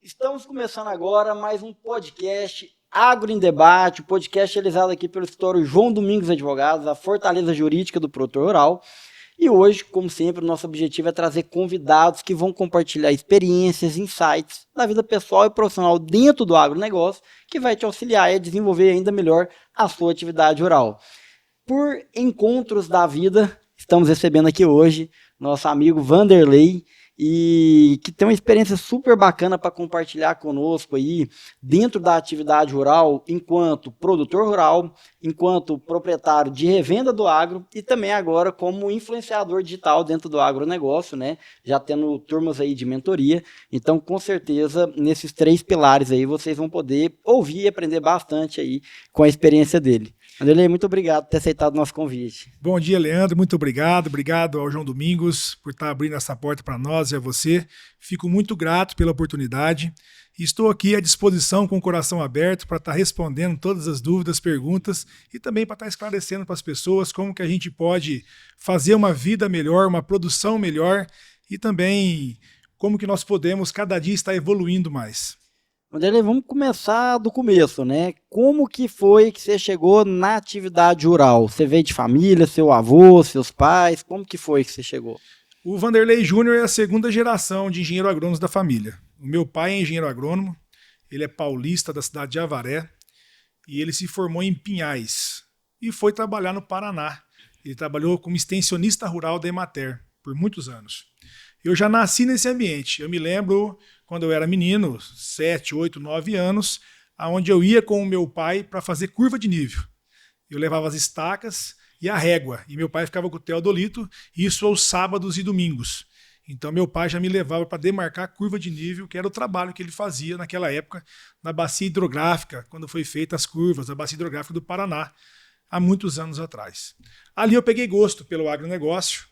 Estamos começando agora mais um podcast Agro em Debate, um podcast realizado aqui pelo escritório João Domingos Advogados, a fortaleza jurídica do produtor rural. E hoje, como sempre, o nosso objetivo é trazer convidados que vão compartilhar experiências, insights da vida pessoal e profissional dentro do agronegócio, que vai te auxiliar a desenvolver ainda melhor a sua atividade rural. Por encontros da vida, estamos recebendo aqui hoje nosso amigo Vanderlei, e que tem uma experiência super bacana para compartilhar conosco aí dentro da atividade rural, enquanto produtor rural, enquanto proprietário de revenda do agro e também agora como influenciador digital dentro do agronegócio, né? Já tendo turmas aí de mentoria. Então, com certeza, nesses 3 pilares aí, vocês vão poder ouvir e aprender bastante aí com a experiência dele. Vanderlei, muito obrigado por ter aceitado o nosso convite. Bom dia, Leandro. Muito obrigado. Obrigado ao João Domingos por estar abrindo essa porta para nós e a você. Fico muito grato pela oportunidade. Estou aqui à disposição com o coração aberto para estar respondendo todas as dúvidas, perguntas e também para estar esclarecendo para as pessoas como que a gente pode fazer uma vida melhor, uma produção melhor e também como que nós podemos cada dia estar evoluindo mais. Vanderlei, vamos começar do começo, né? Como que foi que você chegou na atividade rural? Você veio de família, seu avô, seus pais? Como que foi que você chegou? O Vanderlei Júnior é a segunda geração de engenheiro agrônomo da família. O meu pai é engenheiro agrônomo, ele é paulista da cidade de Avaré e ele se formou em Pinhais e foi trabalhar no Paraná. Ele trabalhou como extensionista rural da Emater por muitos anos. Eu já nasci nesse ambiente. Eu me lembro quando eu era menino, 7, 8, 9 anos, onde eu ia com o meu pai para fazer curva de nível. Eu levava as estacas e a régua, e meu pai ficava com o teodolito, isso aos sábados e domingos. Então meu pai já me levava para demarcar a curva de nível, que era o trabalho que ele fazia naquela época, na bacia hidrográfica, quando foi feita as curvas, a bacia hidrográfica do Paraná, há muitos anos atrás. Ali eu peguei gosto pelo agronegócio.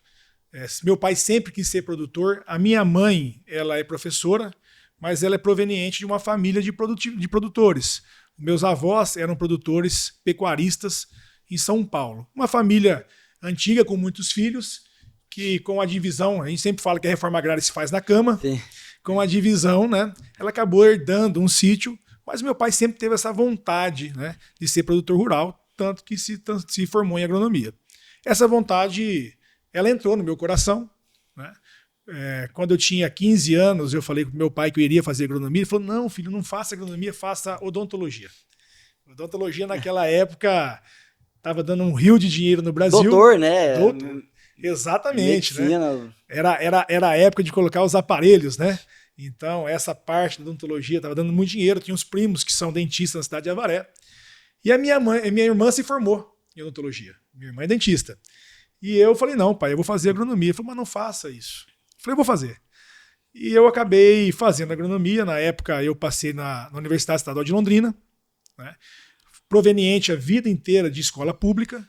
Meu pai sempre quis ser produtor. A minha mãe, ela é professora, mas ela é proveniente de uma família de produtores. Meus avós eram produtores pecuaristas em São Paulo. Uma família antiga com muitos filhos, que com a divisão, a gente sempre fala que a reforma agrária se faz na cama, sim. Com a divisão, né, ela acabou herdando um sítio, mas meu pai sempre teve essa vontade, né, de ser produtor rural, tanto que se formou em agronomia. Essa vontade, ela entrou no meu coração, né? Quando eu tinha 15 anos, eu falei com meu pai que eu iria fazer agronomia. Ele falou, não, filho, não faça agronomia, faça odontologia. Odontologia naquela época estava dando um rio de dinheiro no Brasil. Doutor, né? Doutor. Exatamente. Medicina. Né? Era a época de colocar os aparelhos, né? Então, essa parte da odontologia estava dando muito dinheiro. Tinha uns primos que são dentistas na cidade de Avaré. E a minha irmã se formou em odontologia. Minha irmã é dentista. E eu falei, não, pai, eu vou fazer agronomia. Ele falou, mas não faça isso. Eu falei, eu vou fazer. E eu acabei fazendo agronomia. Na época, eu passei na Universidade Estadual de Londrina, né, proveniente a vida inteira de escola pública,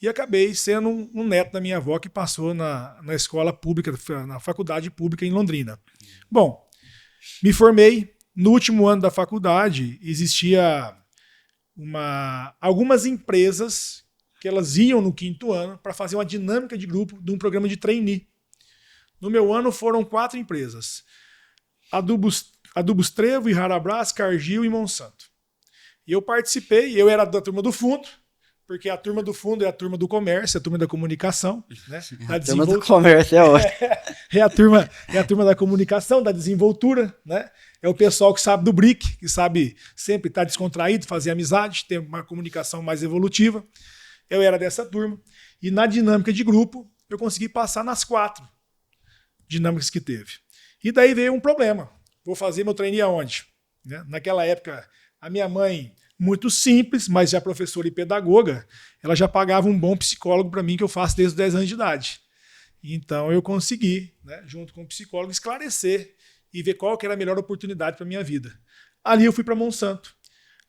e acabei sendo um neto da minha avó que passou na escola pública, na faculdade pública em Londrina. Bom, me formei. No último ano da faculdade, existia algumas empresas que elas iam no 5º ano para fazer uma dinâmica de grupo de um programa de trainee. No meu ano foram 4 empresas. Adubos Trevo, Harabras, Cargill e Monsanto. E eu participei, eu era da turma do fundo, porque a turma do fundo é a turma do comércio, a turma da comunicação. Né? A turma do comércio é ótimo. É a turma da comunicação, da desenvoltura. Né? É o pessoal que sabe do BRIC, que sabe sempre estar descontraído, fazer amizade, ter uma comunicação mais evolutiva. Eu era dessa turma. E na dinâmica de grupo, eu consegui passar nas 4 dinâmicas que teve. E daí veio um problema. Vou fazer meu trainee aonde? Né? Naquela época, a minha mãe, muito simples, mas já professora e pedagoga, ela já pagava um bom psicólogo para mim, que eu faço desde os 10 anos de idade. Então eu consegui, né, junto com o psicólogo, esclarecer e ver qual que era a melhor oportunidade para a minha vida. Ali eu fui para Monsanto,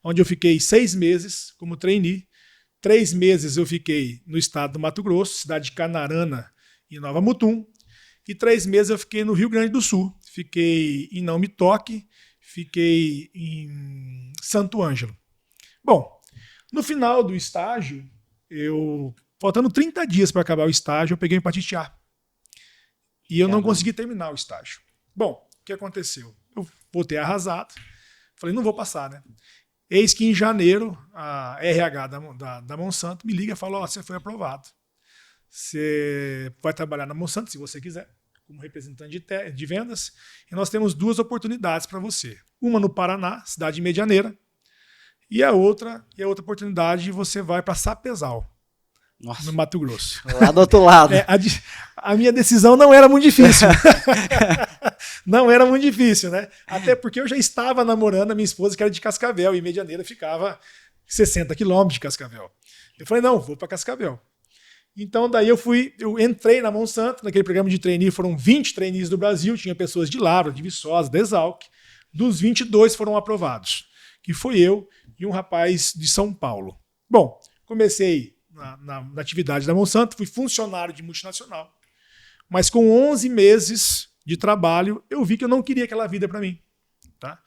onde eu fiquei 6 meses como trainee. 3 meses eu fiquei no estado do Mato Grosso, cidade de Canarana e Nova Mutum. E 3 meses eu fiquei no Rio Grande do Sul. Fiquei em Não Me Toque, fiquei em Santo Ângelo. Bom, no final do estágio, faltando 30 dias para acabar o estágio, eu peguei hepatite A. E eu não consegui terminar o estágio. Bom, o que aconteceu? Eu voltei arrasado. Falei, não vou passar, né? Eis que em janeiro, a RH da Monsanto me liga e fala, você foi aprovado. Você vai trabalhar na Monsanto, se você quiser, como representante de vendas, e nós temos 2 oportunidades para você. Uma no Paraná, cidade medianeira, e a outra oportunidade você vai para Sapezal, no Mato Grosso. Lá do outro lado. A minha decisão não era muito difícil. Não era muito difícil, né? Até porque eu já estava namorando a minha esposa, que era de Cascavel, e Medianeira ficava 60 quilômetros de Cascavel. Eu falei, não, vou para Cascavel. Então, daí eu entrei na Monsanto, naquele programa de trainee, foram 20 trainees do Brasil, tinha pessoas de Lara, de Viçosa, da Exalc. Dos 22 foram aprovados, que foi eu e um rapaz de São Paulo. Bom, comecei na atividade da Monsanto, fui funcionário de multinacional, mas com 11 meses de trabalho, eu vi que eu não queria aquela vida para mim. Tá?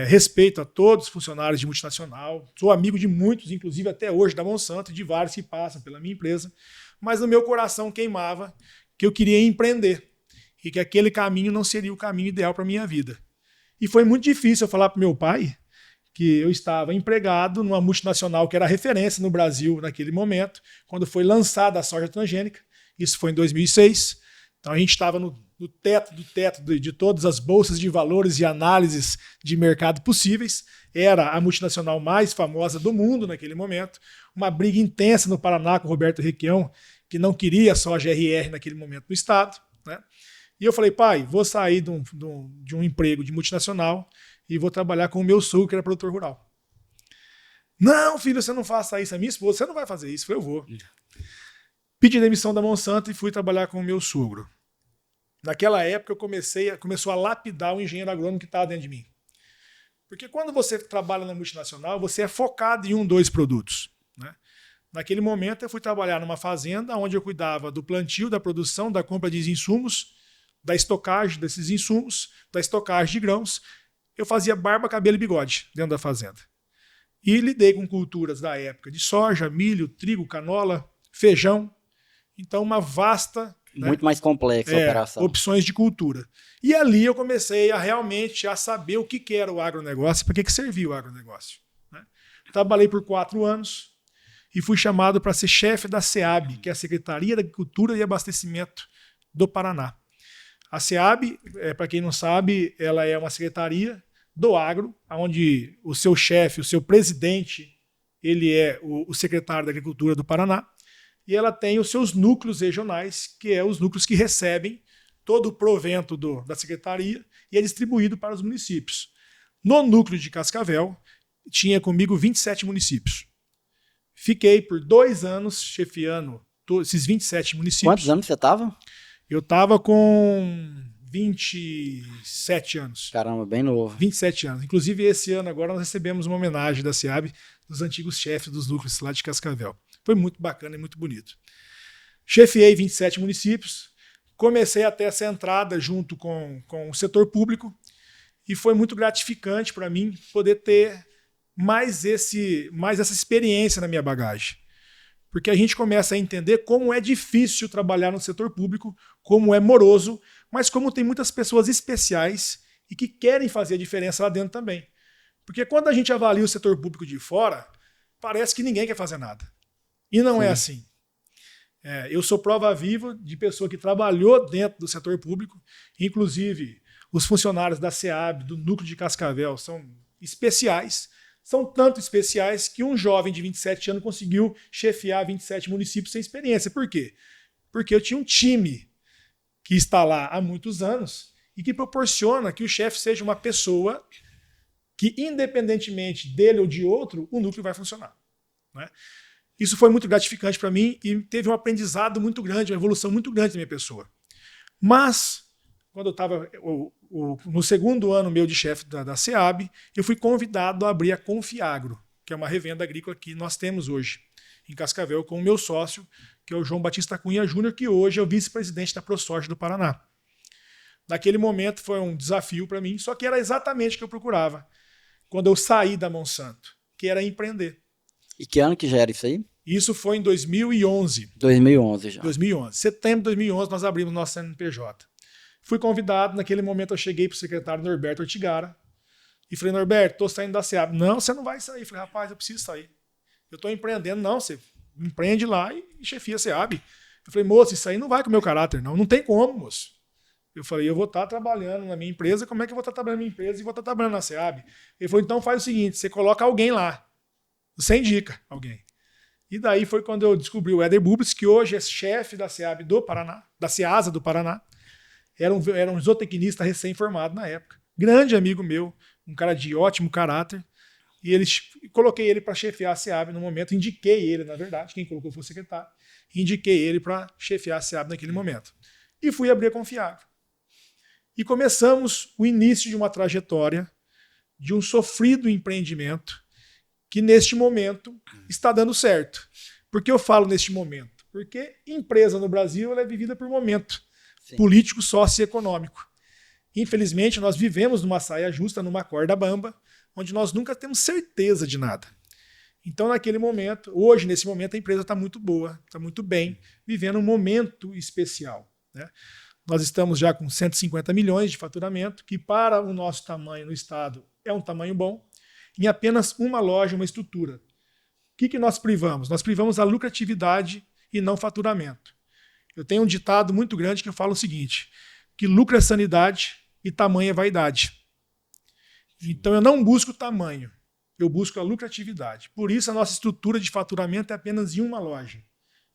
Respeito a todos os funcionários de multinacional, sou amigo de muitos, inclusive até hoje, da Monsanto, e de vários que passam pela minha empresa, mas no meu coração queimava que eu queria empreender e que aquele caminho não seria o caminho ideal para a minha vida. E foi muito difícil eu falar para meu pai que eu estava empregado numa multinacional que era referência no Brasil naquele momento, quando foi lançada a soja transgênica, isso foi em 2006, então a gente estava no teto de todas as bolsas de valores e análises de mercado possíveis. Era a multinacional mais famosa do mundo naquele momento. Uma briga intensa no Paraná com o Roberto Requião, que não queria soja RR naquele momento no estado. Né? E eu falei, pai, vou sair de um emprego de multinacional e vou trabalhar com o meu sogro, que era produtor rural. Não, filho, você não faça isso. A minha esposa, você não vai fazer isso. Eu falei, eu vou. Pedi demissão da Monsanto e fui trabalhar com o meu sogro. Naquela época começou a lapidar o engenheiro agrônomo que estava dentro de mim. Porque quando você trabalha na multinacional, você é focado em 2 produtos. Né? Naquele momento eu fui trabalhar numa fazenda onde eu cuidava do plantio, da produção, da compra de insumos, da estocagem desses insumos, da estocagem de grãos. Eu fazia barba, cabelo e bigode dentro da fazenda. E lidei com culturas da época de soja, milho, trigo, canola, feijão. Então uma vasta... Muito mais complexa a operação. Opções de cultura. E ali eu comecei a realmente saber o que era o agronegócio e para que servia o agronegócio. Né? Trabalhei por 4 anos e fui chamado para ser chefe da SEAB, que é a Secretaria da Agricultura e Abastecimento do Paraná. A SEAB, para quem não sabe, ela é uma secretaria do agro, onde o seu chefe, o seu presidente, ele é o secretário da Agricultura do Paraná. E ela tem os seus núcleos regionais, que é os núcleos que recebem todo o provento da secretaria e é distribuído para os municípios. No núcleo de Cascavel, tinha comigo 27 municípios. Fiquei por 2 anos chefiando esses 27 municípios. Quantos anos você estava? Eu estava com 27 anos. Caramba, bem novo. 27 anos. Inclusive, esse ano agora nós recebemos uma homenagem da SEAB dos antigos chefes dos núcleos lá de Cascavel. Foi muito bacana e muito bonito. Chefiei 27 municípios, comecei a ter essa entrada junto com o setor público e foi muito gratificante para mim poder ter mais essa experiência na minha bagagem. Porque a gente começa a entender como é difícil trabalhar no setor público, como é moroso, mas como tem muitas pessoas especiais e que querem fazer a diferença lá dentro também. Porque quando a gente avalia o setor público de fora, parece que ninguém quer fazer nada. E não é assim. Eu sou prova viva de pessoa que trabalhou dentro do setor público, inclusive os funcionários da SEAB, do núcleo de Cascavel, são especiais. São tanto especiais que um jovem de 27 anos conseguiu chefiar 27 municípios sem experiência. Por quê? Porque eu tinha um time que está lá há muitos anos e que proporciona que o chefe seja uma pessoa que, independentemente dele ou de outro, o núcleo vai funcionar. Né? Isso foi muito gratificante para mim e teve um aprendizado muito grande, uma evolução muito grande da minha pessoa. Mas, quando eu estava no 2º ano meu de chefe da SEAB, eu fui convidado a abrir a Confiagro, que é uma revenda agrícola que nós temos hoje em Cascavel, com o meu sócio, que é o João Batista Cunha Júnior, que hoje é o vice-presidente da ProSoja do Paraná. Naquele momento foi um desafio para mim, só que era exatamente o que eu procurava quando eu saí da Monsanto, que era empreender. E que ano que já era isso aí? Isso foi em 2011. 2011 já. 2011. Setembro de 2011 nós abrimos nosso CNPJ. Fui convidado, naquele momento eu cheguei pro secretário Norberto Ortigara e falei, Norberto, tô saindo da SEAB. Não, você não vai sair. Eu falei, rapaz, eu preciso sair. Eu tô empreendendo. Não, você empreende lá e chefia a SEAB. Eu falei, moço, isso aí não vai com o meu caráter, não. Não tem como, moço. Eu falei, eu vou estar trabalhando na minha empresa, como é que eu vou estar trabalhando na minha empresa e vou estar trabalhando na SEAB? Ele falou, então faz o seguinte, você coloca alguém lá. Você indica alguém. E daí foi quando eu descobri o Éder Bublitz, que hoje é chefe da SEAB do Paraná, da SEASA do Paraná. Era um zootecnista recém-formado na época. Grande amigo meu, um cara de ótimo caráter. E coloquei ele para chefiar a SEAB no momento. Indiquei ele, na verdade, quem colocou foi o secretário. Indiquei ele para chefiar a SEAB naquele momento. E fui abrir a Confiagro. E começamos o início de uma trajetória de um sofrido empreendimento que, neste momento, está dando certo. Por que eu falo neste momento? Porque empresa no Brasil ela é vivida por momento. Sim. Político, socioeconômico. Infelizmente, nós vivemos numa saia justa, numa corda bamba, onde nós nunca temos certeza de nada. Então, naquele momento, hoje, nesse momento, a empresa está muito boa, está muito bem, vivendo um momento especial. Né? Nós estamos já com 150 milhões de faturamento, que para o nosso tamanho no estado é um tamanho bom, em apenas uma loja, uma estrutura. O que nós privamos? Nós privamos a lucratividade e não faturamento. Eu tenho um ditado muito grande que eu falo o seguinte, que lucro é sanidade e tamanho é vaidade. Então eu não busco tamanho, eu busco a lucratividade. Por isso a nossa estrutura de faturamento é apenas em uma loja.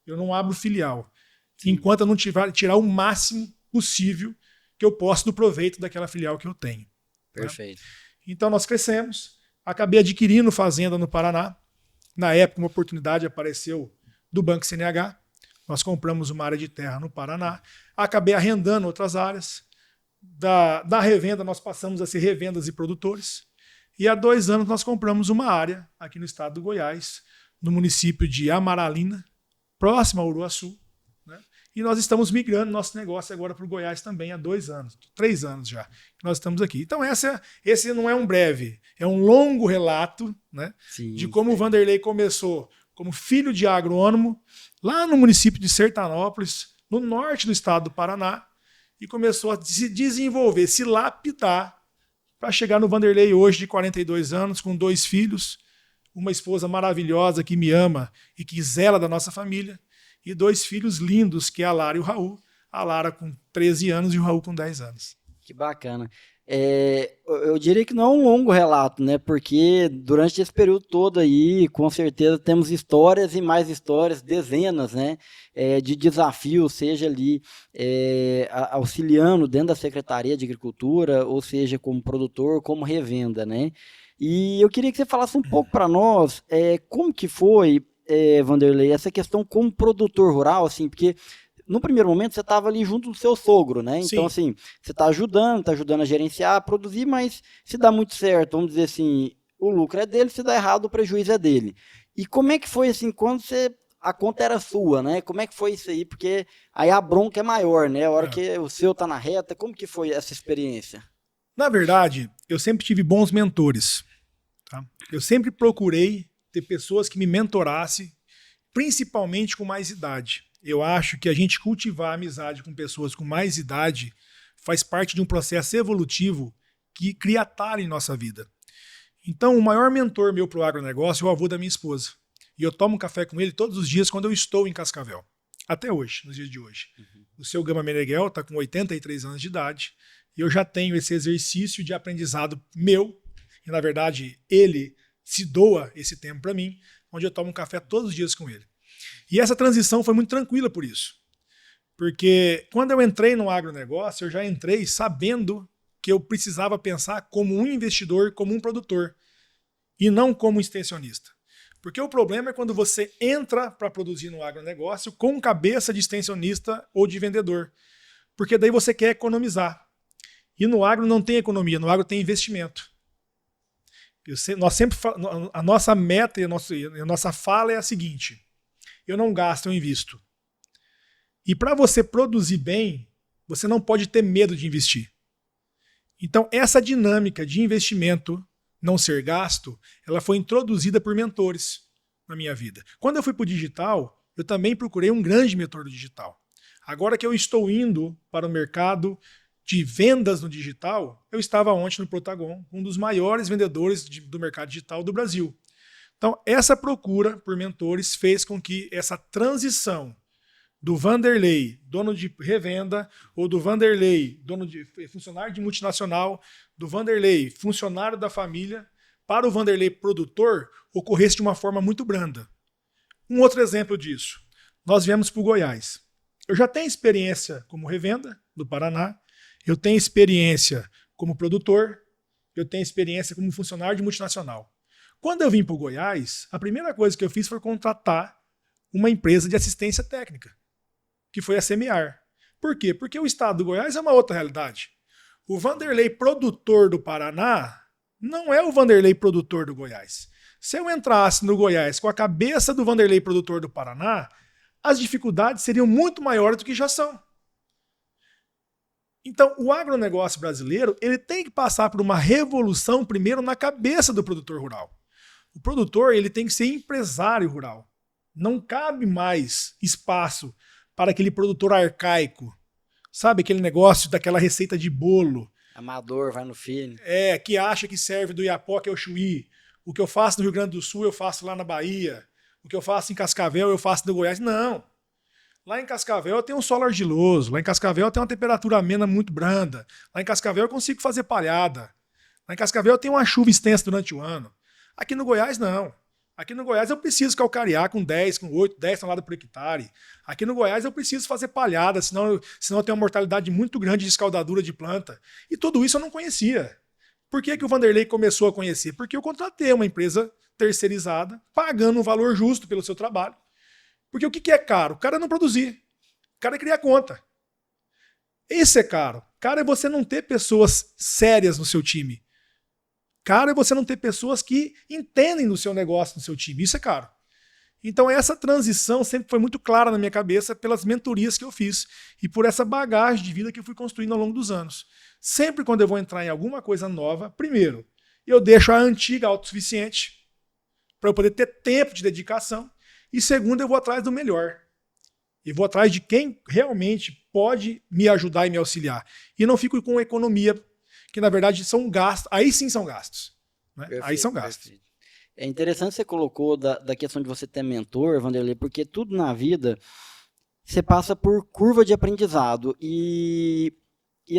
Eu não abro filial, enquanto eu não tirar o máximo possível que eu posso do proveito daquela filial que eu tenho. Perfeito. Né? Então nós crescemos, acabei adquirindo fazenda no Paraná. Na época uma oportunidade apareceu do Banco CNH. Nós compramos uma área de terra no Paraná, acabei arrendando outras áreas. Da revenda, nós passamos a ser revendas e produtores. E há 2 anos nós compramos uma área aqui no estado do Goiás, no município de Amaralina, próximo a Uruaçu. Né? E nós estamos migrando nosso negócio agora para o Goiás também há 2 anos, 3 anos já, que nós estamos aqui. Então esse não é um breve, é um longo relato, né, de como o Vanderlei começou como filho de agrônomo, lá no município de Sertanópolis, no norte do estado do Paraná, e começou a se desenvolver, se lapidar, para chegar no Vanderlei hoje de 42 anos, com 2 filhos, uma esposa maravilhosa que me ama e que zela da nossa família, e 2 filhos lindos, que é a Lara e o Raul, a Lara com 13 anos e o Raul com 10 anos. Que bacana. Eu diria que não é um longo relato, né? Porque durante esse período todo aí, com certeza temos histórias e mais histórias, dezenas, né? De desafios, seja ali auxiliando dentro da Secretaria de Agricultura, ou seja, como produtor, como revenda, né? E eu queria que você falasse um pouco para nós como que foi, Vanderlei, essa questão como produtor rural, assim, porque no primeiro momento você estava ali junto do seu sogro, né? Então, assim, você está ajudando a gerenciar, a produzir, mas se dá muito certo, vamos dizer assim, o lucro é dele, se dá errado, o prejuízo é dele. E como é que foi, assim, quando a conta era sua, né? Como é que foi isso aí? Porque aí a bronca é maior, né? A hora que o seu tá na reta, como que foi essa experiência? Na verdade, eu sempre tive bons mentores. Tá? Eu sempre procurei ter pessoas que me mentorassem, principalmente com mais idade. Eu acho que a gente cultivar a amizade com pessoas com mais idade faz parte de um processo evolutivo que cria atalho em nossa vida. Então, o maior mentor meu para o agronegócio é o avô da minha esposa. E eu tomo café com ele todos os dias quando eu estou em Cascavel. Até hoje, nos dias de hoje. O seu Gama Meneghel está com 83 anos de idade e eu já tenho esse exercício de aprendizado meu. E, na verdade, ele se doa esse tempo para mim, onde eu tomo um café todos os dias com ele. E essa transição foi muito tranquila por isso. Porque quando eu entrei no agronegócio, eu já entrei sabendo que eu precisava pensar como um investidor, como um produtor, e não como um extensionista. Porque o problema é quando você entra para produzir no agronegócio com cabeça de extensionista ou de vendedor. Porque daí você quer economizar. E no agro não tem economia, no agro tem investimento. A nossa meta e a nossa fala é a seguinte: eu não gasto, eu invisto. E para você produzir bem, você não pode ter medo de investir. Então, essa dinâmica de investimento não ser gasto, ela foi introduzida por mentores na minha vida. Quando eu fui para o digital, eu também procurei um grande mentor do digital. Agora que eu estou indo para o mercado de vendas no digital, eu estava ontem no Protagon, um dos maiores vendedores do mercado digital do Brasil. Então, essa procura por mentores fez com que essa transição do Vanderlei, dono de revenda, ou do Vanderlei, dono de funcionário de multinacional, do Vanderlei, funcionário da família, para o Vanderlei produtor, ocorresse de uma forma muito branda. Um outro exemplo disso, nós viemos para o Goiás. Eu já tenho experiência como revenda do Paraná, eu tenho experiência como produtor, eu tenho experiência como funcionário de multinacional. Quando eu vim para o Goiás, a primeira coisa que eu fiz foi contratar uma empresa de assistência técnica, que foi a Semiar. Por quê? Porque o estado do Goiás é uma outra realidade. O Vanderlei produtor do Paraná não é o Vanderlei produtor do Goiás. Se eu entrasse no Goiás com a cabeça do Vanderlei produtor do Paraná, as dificuldades seriam muito maiores do que já são. Então, o agronegócio brasileiro ele tem que passar por uma revolução primeiro na cabeça do produtor rural. O produtor ele tem que ser empresário rural. Não cabe mais espaço para aquele produtor arcaico. Sabe aquele negócio daquela receita de bolo? Amador, vai no feeling. Que acha que serve do Iapoca ao Chuí. O que eu faço no Rio Grande do Sul, eu faço lá na Bahia. O que eu faço em Cascavel, eu faço no Goiás. Não. Lá em Cascavel eu tenho um solo argiloso. Lá em Cascavel eu tenho uma temperatura amena muito branda. Lá em Cascavel eu consigo fazer palhada. Lá em Cascavel eu tenho uma chuva extensa durante o ano. Aqui no Goiás, não. Aqui no Goiás eu preciso calcarear com 10, com 8, 10 toneladas por hectare. Aqui no Goiás eu preciso fazer palhada, senão eu tenho uma mortalidade muito grande de escaldadura de planta. E tudo isso eu não conhecia. Por que o Vanderlei começou a conhecer? Porque eu contratei uma empresa terceirizada, pagando um valor justo pelo seu trabalho. Porque o que é caro? O cara não produzir. O cara é criar conta. Esse é caro. Caro é você não ter pessoas sérias no seu time. Caro é você não ter pessoas que entendem do seu negócio, do seu time. Isso é caro. Então essa transição sempre foi muito clara na minha cabeça pelas mentorias que eu fiz e por essa bagagem de vida que eu fui construindo ao longo dos anos. Sempre quando eu vou entrar em alguma coisa nova, primeiro, eu deixo a antiga autossuficiente para eu poder ter tempo de dedicação e segundo, eu vou atrás do melhor. Eu vou atrás de quem realmente pode me ajudar e me auxiliar. E não fico com economia que na verdade são gastos, aí sim são gastos. Né? Perfeito, aí são gastos. Perfeito. É interessante que você colocou da questão de você ter mentor, Vanderlei, porque tudo na vida você passa por curva de aprendizado e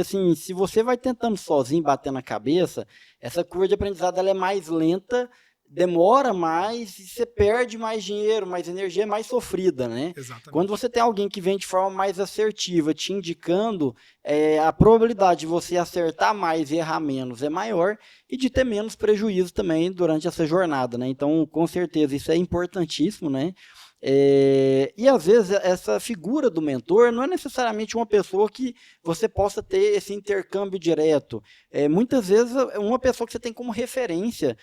assim, se você vai tentando sozinho, bater na cabeça, essa curva de aprendizado ela é mais lenta, demora mais e você perde mais dinheiro, mais energia, é mais sofrida, né? Exatamente. Quando você tem alguém que vem de forma mais assertiva, te indicando, a probabilidade de você acertar mais e errar menos é maior e de ter menos prejuízo também durante essa jornada, né? Então, com certeza, isso é importantíssimo, né? E às vezes essa figura do mentor não é necessariamente uma pessoa que você possa ter esse intercâmbio direto. Muitas vezes uma pessoa que você tem como referência,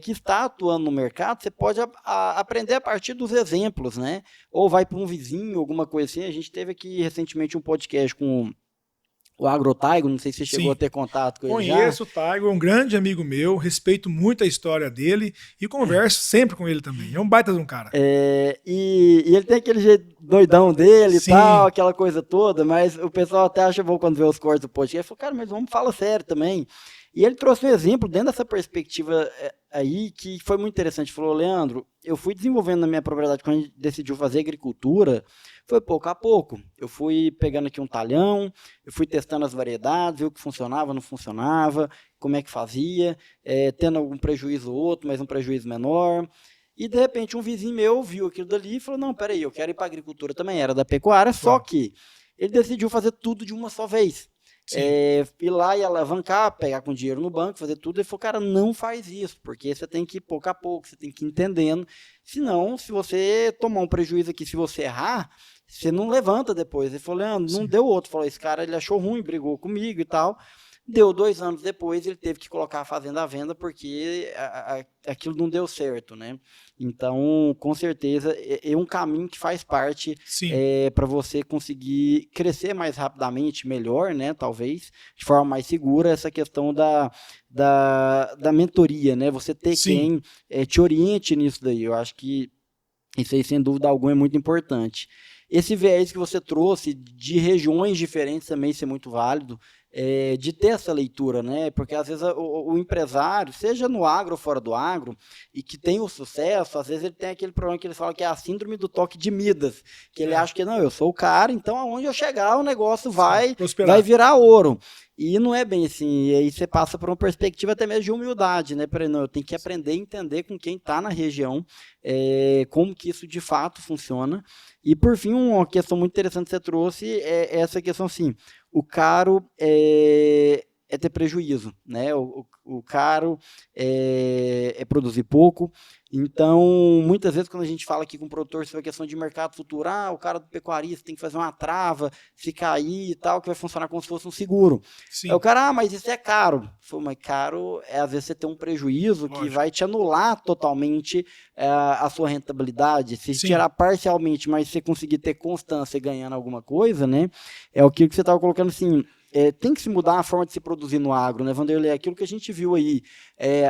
que está atuando no mercado, você pode aprender a partir dos exemplos, né? Ou vai para um vizinho, alguma coisa assim. A gente teve aqui recentemente um podcast com o AgroTaigo, não sei se você chegou a ter contato com ele já. Conheço o Taigo, é um grande amigo meu, respeito muito a história dele e converso sempre com ele também. É um baita de um cara. E ele tem aquele jeito doidão dele Sim. E tal, aquela coisa toda, mas o pessoal até acha bom quando vê os cortes do podcast. Ele falou, cara, mas vamos falar sério também. E ele trouxe um exemplo dentro dessa perspectiva aí que foi muito interessante. Ele falou, Leandro, eu fui desenvolvendo na minha propriedade quando a gente decidiu fazer agricultura, foi pouco a pouco. Eu fui pegando aqui um talhão, eu fui testando as variedades, ver o que funcionava, não funcionava, como é que fazia, tendo algum prejuízo ou outro, mas um prejuízo menor. E, de repente, um vizinho meu viu aquilo dali e falou, não, peraí, eu quero ir para a agricultura também. Era da pecuária, só que ele decidiu fazer tudo de uma só vez. Ir lá e alavancar, pegar com dinheiro no banco, fazer tudo. Ele falou, cara, não faz isso, porque você tem que ir pouco a pouco, você tem que ir entendendo. Senão, se você tomar um prejuízo aqui, se você errar, você não levanta depois. Ele falou, Leandro, não deu outro. Falou, esse cara ele achou ruim, brigou comigo e tal. Deu 2 anos depois, ele teve que colocar a fazenda à venda porque aquilo não deu certo, né? Então, com certeza, é um caminho que faz parte para você conseguir crescer mais rapidamente, melhor, né? Talvez, de forma mais segura, essa questão da mentoria, né? Você ter quem te oriente nisso daí. Eu acho que isso aí, sem dúvida alguma, é muito importante. Esse viés que você trouxe de regiões diferentes também, isso é muito válido. de ter essa leitura, né? Porque às vezes o empresário, seja no agro ou fora do agro, e que tem o sucesso, às vezes ele tem aquele problema que eles falam que é a síndrome do toque de Midas, que ele acha que não, eu sou o cara, então aonde eu chegar o negócio vai virar ouro. E não é bem assim, e aí você passa por uma perspectiva até mesmo de humildade, né? Não, eu tenho que aprender a entender com quem está na região, como que isso de fato funciona. E por fim, uma questão muito interessante que você trouxe é essa questão assim, o caro é ter prejuízo, né? O caro é produzir pouco. Então, muitas vezes, quando a gente fala aqui com o produtor sobre a questão de mercado futuro, o cara do pecuarista tem que fazer uma trava, se cair e tal, que vai funcionar como se fosse um seguro. Aí o cara, mas isso é caro. Mas caro às vezes você tem um prejuízo que vai te anular totalmente a sua rentabilidade. Se tirar parcialmente, mas você conseguir ter constância ganhando alguma coisa, né? É aquilo que você estava colocando assim. Tem que se mudar a forma de se produzir no agro, né, Vanderlei? Aquilo que a gente viu aí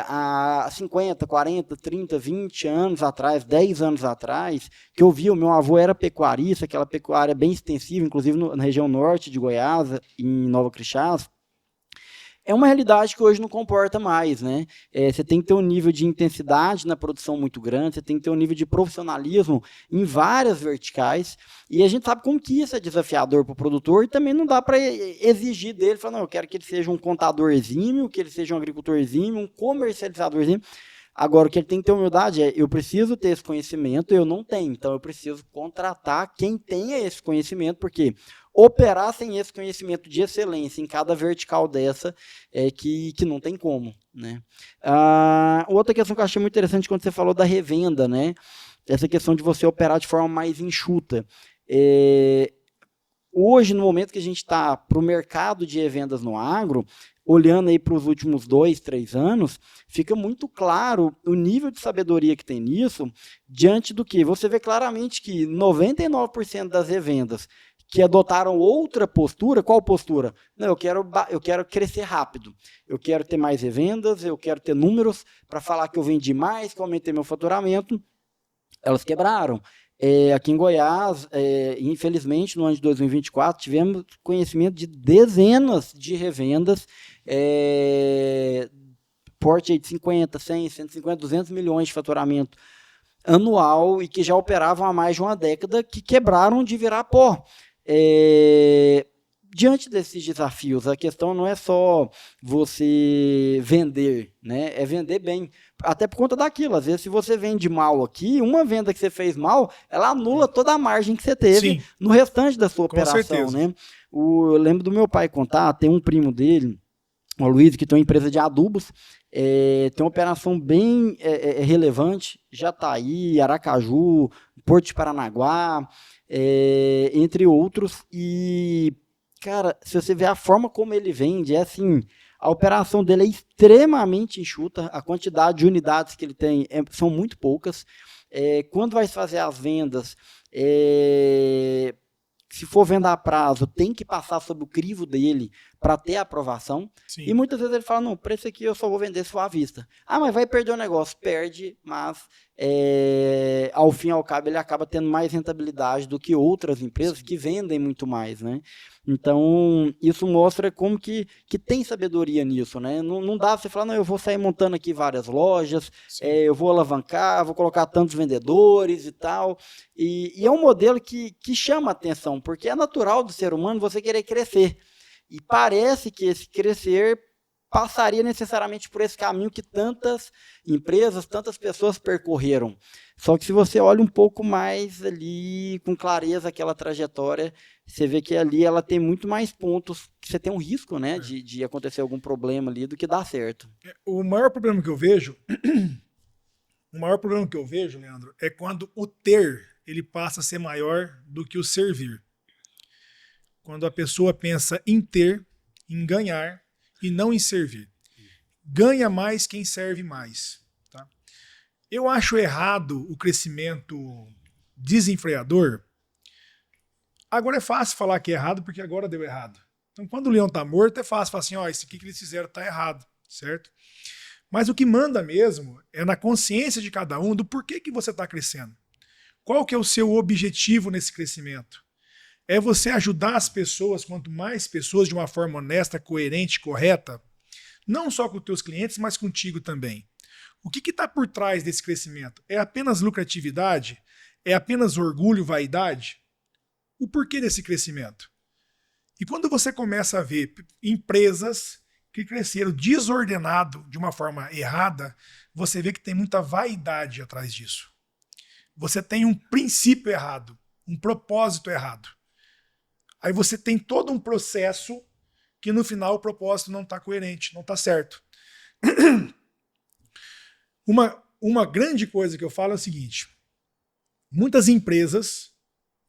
há 50, 40, 30, 20 anos atrás, 10 anos atrás, que eu vi, o meu avô era pecuarista, aquela pecuária bem extensiva, inclusive na região norte de Goiás, em Nova Crixás. É uma realidade que hoje não comporta mais, né? Você tem que ter um nível de intensidade na produção muito grande, você tem que ter um nível de profissionalismo em várias verticais, e a gente sabe como que isso é desafiador para o produtor, e também não dá para exigir dele, falar, não, eu quero que ele seja um contador exímio, que ele seja um agricultor exímio, um comercializador exímio. Agora, o que ele tem que ter humildade eu preciso ter esse conhecimento, eu não tenho, então eu preciso contratar quem tenha esse conhecimento, porque operar sem esse conhecimento de excelência em cada vertical dessa que não tem como, né? Outra questão que eu achei muito interessante quando você falou da revenda, né? Essa questão de você operar de forma mais enxuta. Hoje, no momento que a gente está para o mercado de revendas no agro, olhando aí para os últimos 2, 3 anos, fica muito claro o nível de sabedoria que tem nisso, diante do que você vê claramente que 99% das revendas que adotaram outra postura, qual postura? Não, eu quero crescer rápido, eu quero ter mais revendas, eu quero ter números para falar que eu vendi mais, que eu aumentei meu faturamento. Elas quebraram. Aqui em Goiás, infelizmente, no ano de 2024, tivemos conhecimento de dezenas de revendas, porte de 50, 100, 150, 200 milhões de faturamento anual e que já operavam há mais de uma década, que quebraram de virar pó. Diante desses desafios, a questão não é só você vender, né? É vender bem. Até por conta daquilo, às vezes se você vende mal aqui, uma venda que você fez mal, ela anula toda a margem que você teve no restante da sua operação, né? Eu lembro do meu pai contar, tem um primo dele, o Luiz, que tem uma empresa de adubos, tem uma operação bem relevante, Jataí, Aracaju, Porto de Paranaguá, entre outros, e cara, se você ver a forma como ele vende, assim, a operação dele é extremamente enxuta, a quantidade de unidades que ele tem são muito poucas. Quando vai fazer as vendas, se for venda a prazo, tem que passar sob o crivo dele para ter a aprovação. Sim. E muitas vezes ele fala, não, para esse aqui eu só vou vender se for à vista. Mas vai perder o negócio. Perde, mas ao fim e ao cabo ele acaba tendo mais rentabilidade do que outras empresas que vendem muito mais, né? Então, isso mostra como que tem sabedoria nisso, né? Não dá você falar, não, eu vou sair montando aqui várias lojas, eu vou alavancar, vou colocar tantos vendedores e tal. E é um modelo que chama atenção, porque é natural do ser humano você querer crescer. E parece que esse crescer passaria necessariamente por esse caminho que tantas empresas, tantas pessoas percorreram. Só que se você olha um pouco mais ali, com clareza, aquela trajetória, você vê que ali ela tem muito mais pontos, que você tem um risco, né, de acontecer algum problema ali do que dar certo. O maior problema que eu vejo, Leandro, é quando o ter, ele passa a ser maior do que o servir. Quando a pessoa pensa em ter, em ganhar, e não em servir. Ganha mais quem serve mais. Tá? Eu acho errado o crescimento desenfreador. Agora é fácil falar que é errado, porque agora deu errado. Então, quando o leão está morto, é fácil falar assim, isso aqui que eles fizeram está errado, certo? Mas o que manda mesmo é na consciência de cada um do porquê que você está crescendo. Qual que é o seu objetivo nesse crescimento? é você ajudar as pessoas, quanto mais pessoas, de uma forma honesta, coerente, correta, não só com os teus clientes, mas contigo também. O que está por trás desse crescimento? É apenas lucratividade? É apenas orgulho, vaidade? O porquê desse crescimento? E quando você começa a ver empresas que cresceram desordenado de uma forma errada, você vê que tem muita vaidade atrás disso. Você tem um princípio errado, um propósito errado. Aí você tem todo um processo que no final o propósito não está coerente, não está certo. Uma grande coisa que eu falo é o seguinte: muitas empresas,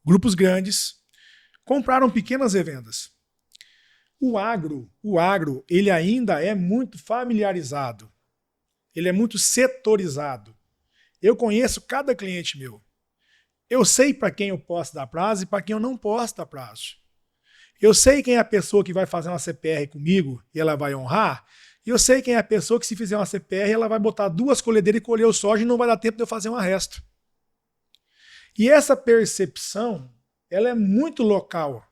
grupos grandes, compraram pequenas revendas. O agro, ele ainda é muito familiarizado. Ele é muito setorizado. Eu conheço cada cliente meu. Eu sei para quem eu posso dar prazo e para quem eu não posso dar prazo. Eu sei quem é a pessoa que vai fazer uma CPR comigo e ela vai honrar. E eu sei quem é a pessoa que, se fizer uma CPR, ela vai botar 2 colhedeiras e colher o soja e não vai dar tempo de eu fazer um arresto. E essa percepção, ela é muito local.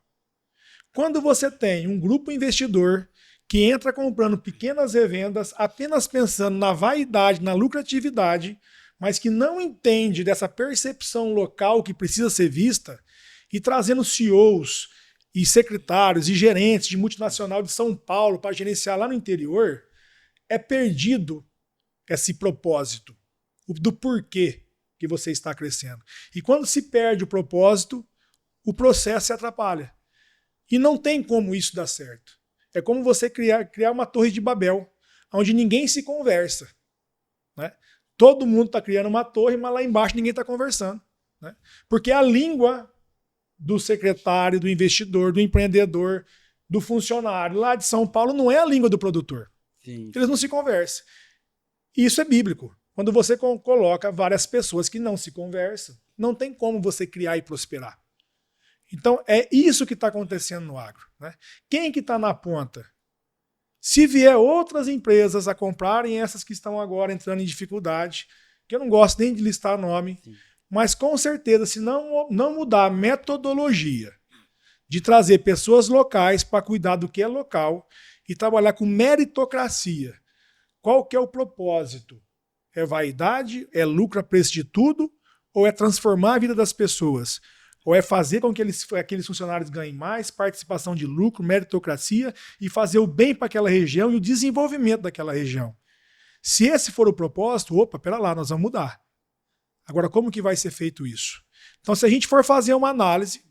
Quando você tem um grupo investidor que entra comprando pequenas revendas, apenas pensando na vaidade, na lucratividade, mas que não entende dessa percepção local que precisa ser vista, e trazendo CEOs e secretários e gerentes de multinacional de São Paulo para gerenciar lá no interior, é perdido esse propósito do porquê que você está crescendo. E quando se perde o propósito, o processo se atrapalha. E não tem como isso dar certo. É como você criar uma torre de Babel, onde ninguém se conversa. Né? Todo mundo está criando uma torre, mas lá embaixo ninguém está conversando. Né? Porque a língua do secretário, do investidor, do empreendedor, do funcionário lá de São Paulo não é a língua do produtor. Sim. Eles não se conversam. E isso é bíblico. Quando você coloca várias pessoas que não se conversam, não tem como você criar e prosperar. Então é isso que está acontecendo no agro. Né? Quem que está na ponta? Se vier outras empresas a comprarem essas que estão agora entrando em dificuldade, que eu não gosto nem de listar nome, sim, mas com certeza, se não mudar a metodologia de trazer pessoas locais para cuidar do que é local e trabalhar com meritocracia, qual que é o propósito? É vaidade? É lucro a preço de tudo? Ou é transformar a vida das pessoas? Ou é fazer com que aqueles funcionários ganhem mais, participação de lucro, meritocracia e fazer o bem para aquela região e o desenvolvimento daquela região? Se esse for o propósito, pera lá, nós vamos mudar. Agora, como que vai ser feito isso? Então, se a gente for fazer uma análise,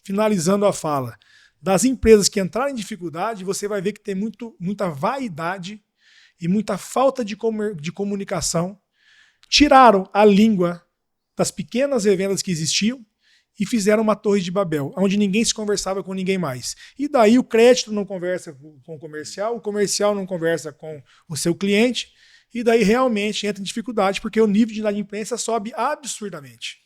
finalizando a fala, das empresas que entraram em dificuldade, você vai ver que tem muita vaidade e muita falta de comunicação. Tiraram a língua das pequenas revendas que existiam e fizeram uma torre de Babel, onde ninguém se conversava com ninguém mais. E daí o crédito não conversa com o comercial não conversa com o seu cliente, e daí realmente entra em dificuldade, porque o nível de inadimplência sobe absurdamente.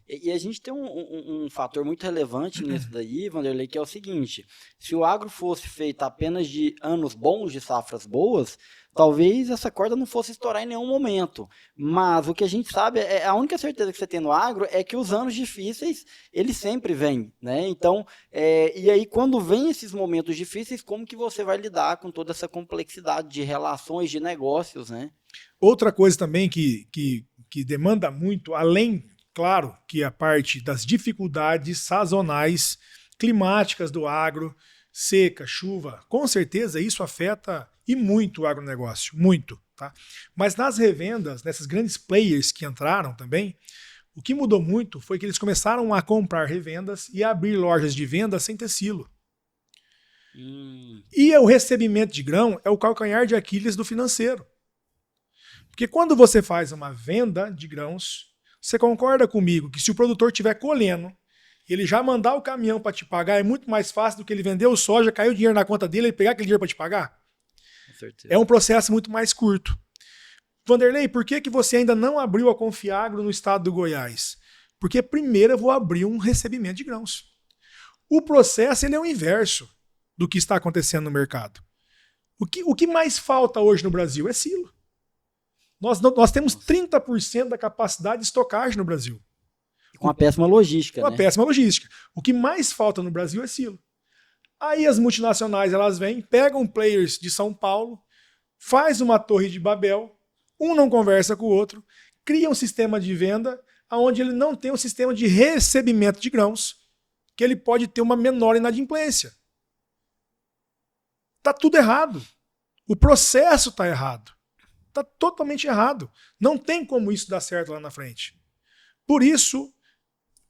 E a gente tem um fator muito relevante nisso daí, Vanderlei, que é o seguinte: se o agro fosse feito apenas de anos bons, de safras boas, talvez essa corda não fosse estourar em nenhum momento. Mas o que a gente sabe, a única certeza que você tem no agro é que os anos difíceis, eles sempre vêm, né? Então, e aí quando vem esses momentos difíceis, como que você vai lidar com toda essa complexidade de relações, de negócios, né? Outra coisa também que demanda muito, além, claro, que a parte das dificuldades sazonais, climáticas do agro, seca, chuva, com certeza isso afeta e muito o agronegócio, muito. Tá? Mas nas revendas, nessas grandes players que entraram também, o que mudou muito foi que eles começaram a comprar revendas e a abrir lojas de venda sem ter silo. E o recebimento de grão é o calcanhar de Aquiles do financeiro. Porque quando você faz uma venda de grãos, você concorda comigo que se o produtor estiver colhendo e ele já mandar o caminhão para te pagar, é muito mais fácil do que ele vender o soja, cair o dinheiro na conta dele e pegar aquele dinheiro para te pagar? Com certeza. É um processo muito mais curto. Vanderlei, por que você ainda não abriu a Confiagro no estado do Goiás? Porque primeiro eu vou abrir um recebimento de grãos. O processo ele é o inverso do que está acontecendo no mercado. O que mais falta hoje no Brasil é silo. Nós temos 30% da capacidade de estocagem no Brasil. Com uma péssima logística, Uma né? péssima logística. O que mais falta no Brasil é silo. Aí as multinacionais, elas vêm, pegam players de São Paulo, faz uma torre de Babel, um não conversa com o outro, cria um sistema de venda onde ele não tem um sistema de recebimento de grãos, que ele pode ter uma menor inadimplência. Tá tudo errado. O processo está errado. Está totalmente errado. Não tem como isso dar certo lá na frente. Por isso,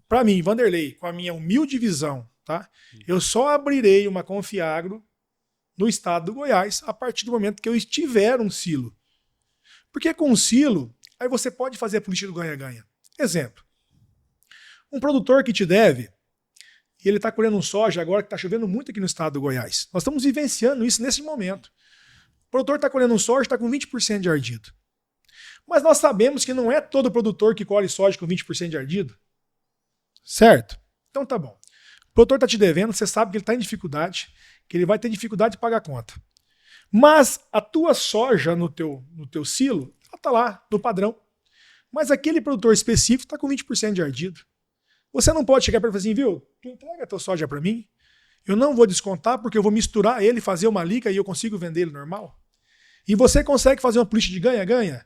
para mim, Vanderlei, com a minha humilde visão, tá? Eu só abrirei uma Confiagro no estado do Goiás a partir do momento que eu tiver um silo. Porque com um silo, aí você pode fazer a política do ganha-ganha. Exemplo. Um produtor que te deve, e ele está colhendo um soja agora que está chovendo muito aqui no estado do Goiás. Nós estamos vivenciando isso nesse momento. O produtor está colhendo um soja, está com 20% de ardido. Mas nós sabemos que não é todo produtor que colhe soja com 20% de ardido. Certo? Então tá bom. O produtor está te devendo, você sabe que ele está em dificuldade, que ele vai ter dificuldade de pagar a conta. Mas a tua soja no teu silo, ela está lá, no padrão. Mas aquele produtor específico está com 20% de ardido. Você não pode chegar para ele e falar assim, viu, tu entrega a tua soja para mim, eu não vou descontar porque eu vou misturar ele, fazer uma liga e eu consigo vender ele normal. E você consegue fazer uma política de ganha-ganha,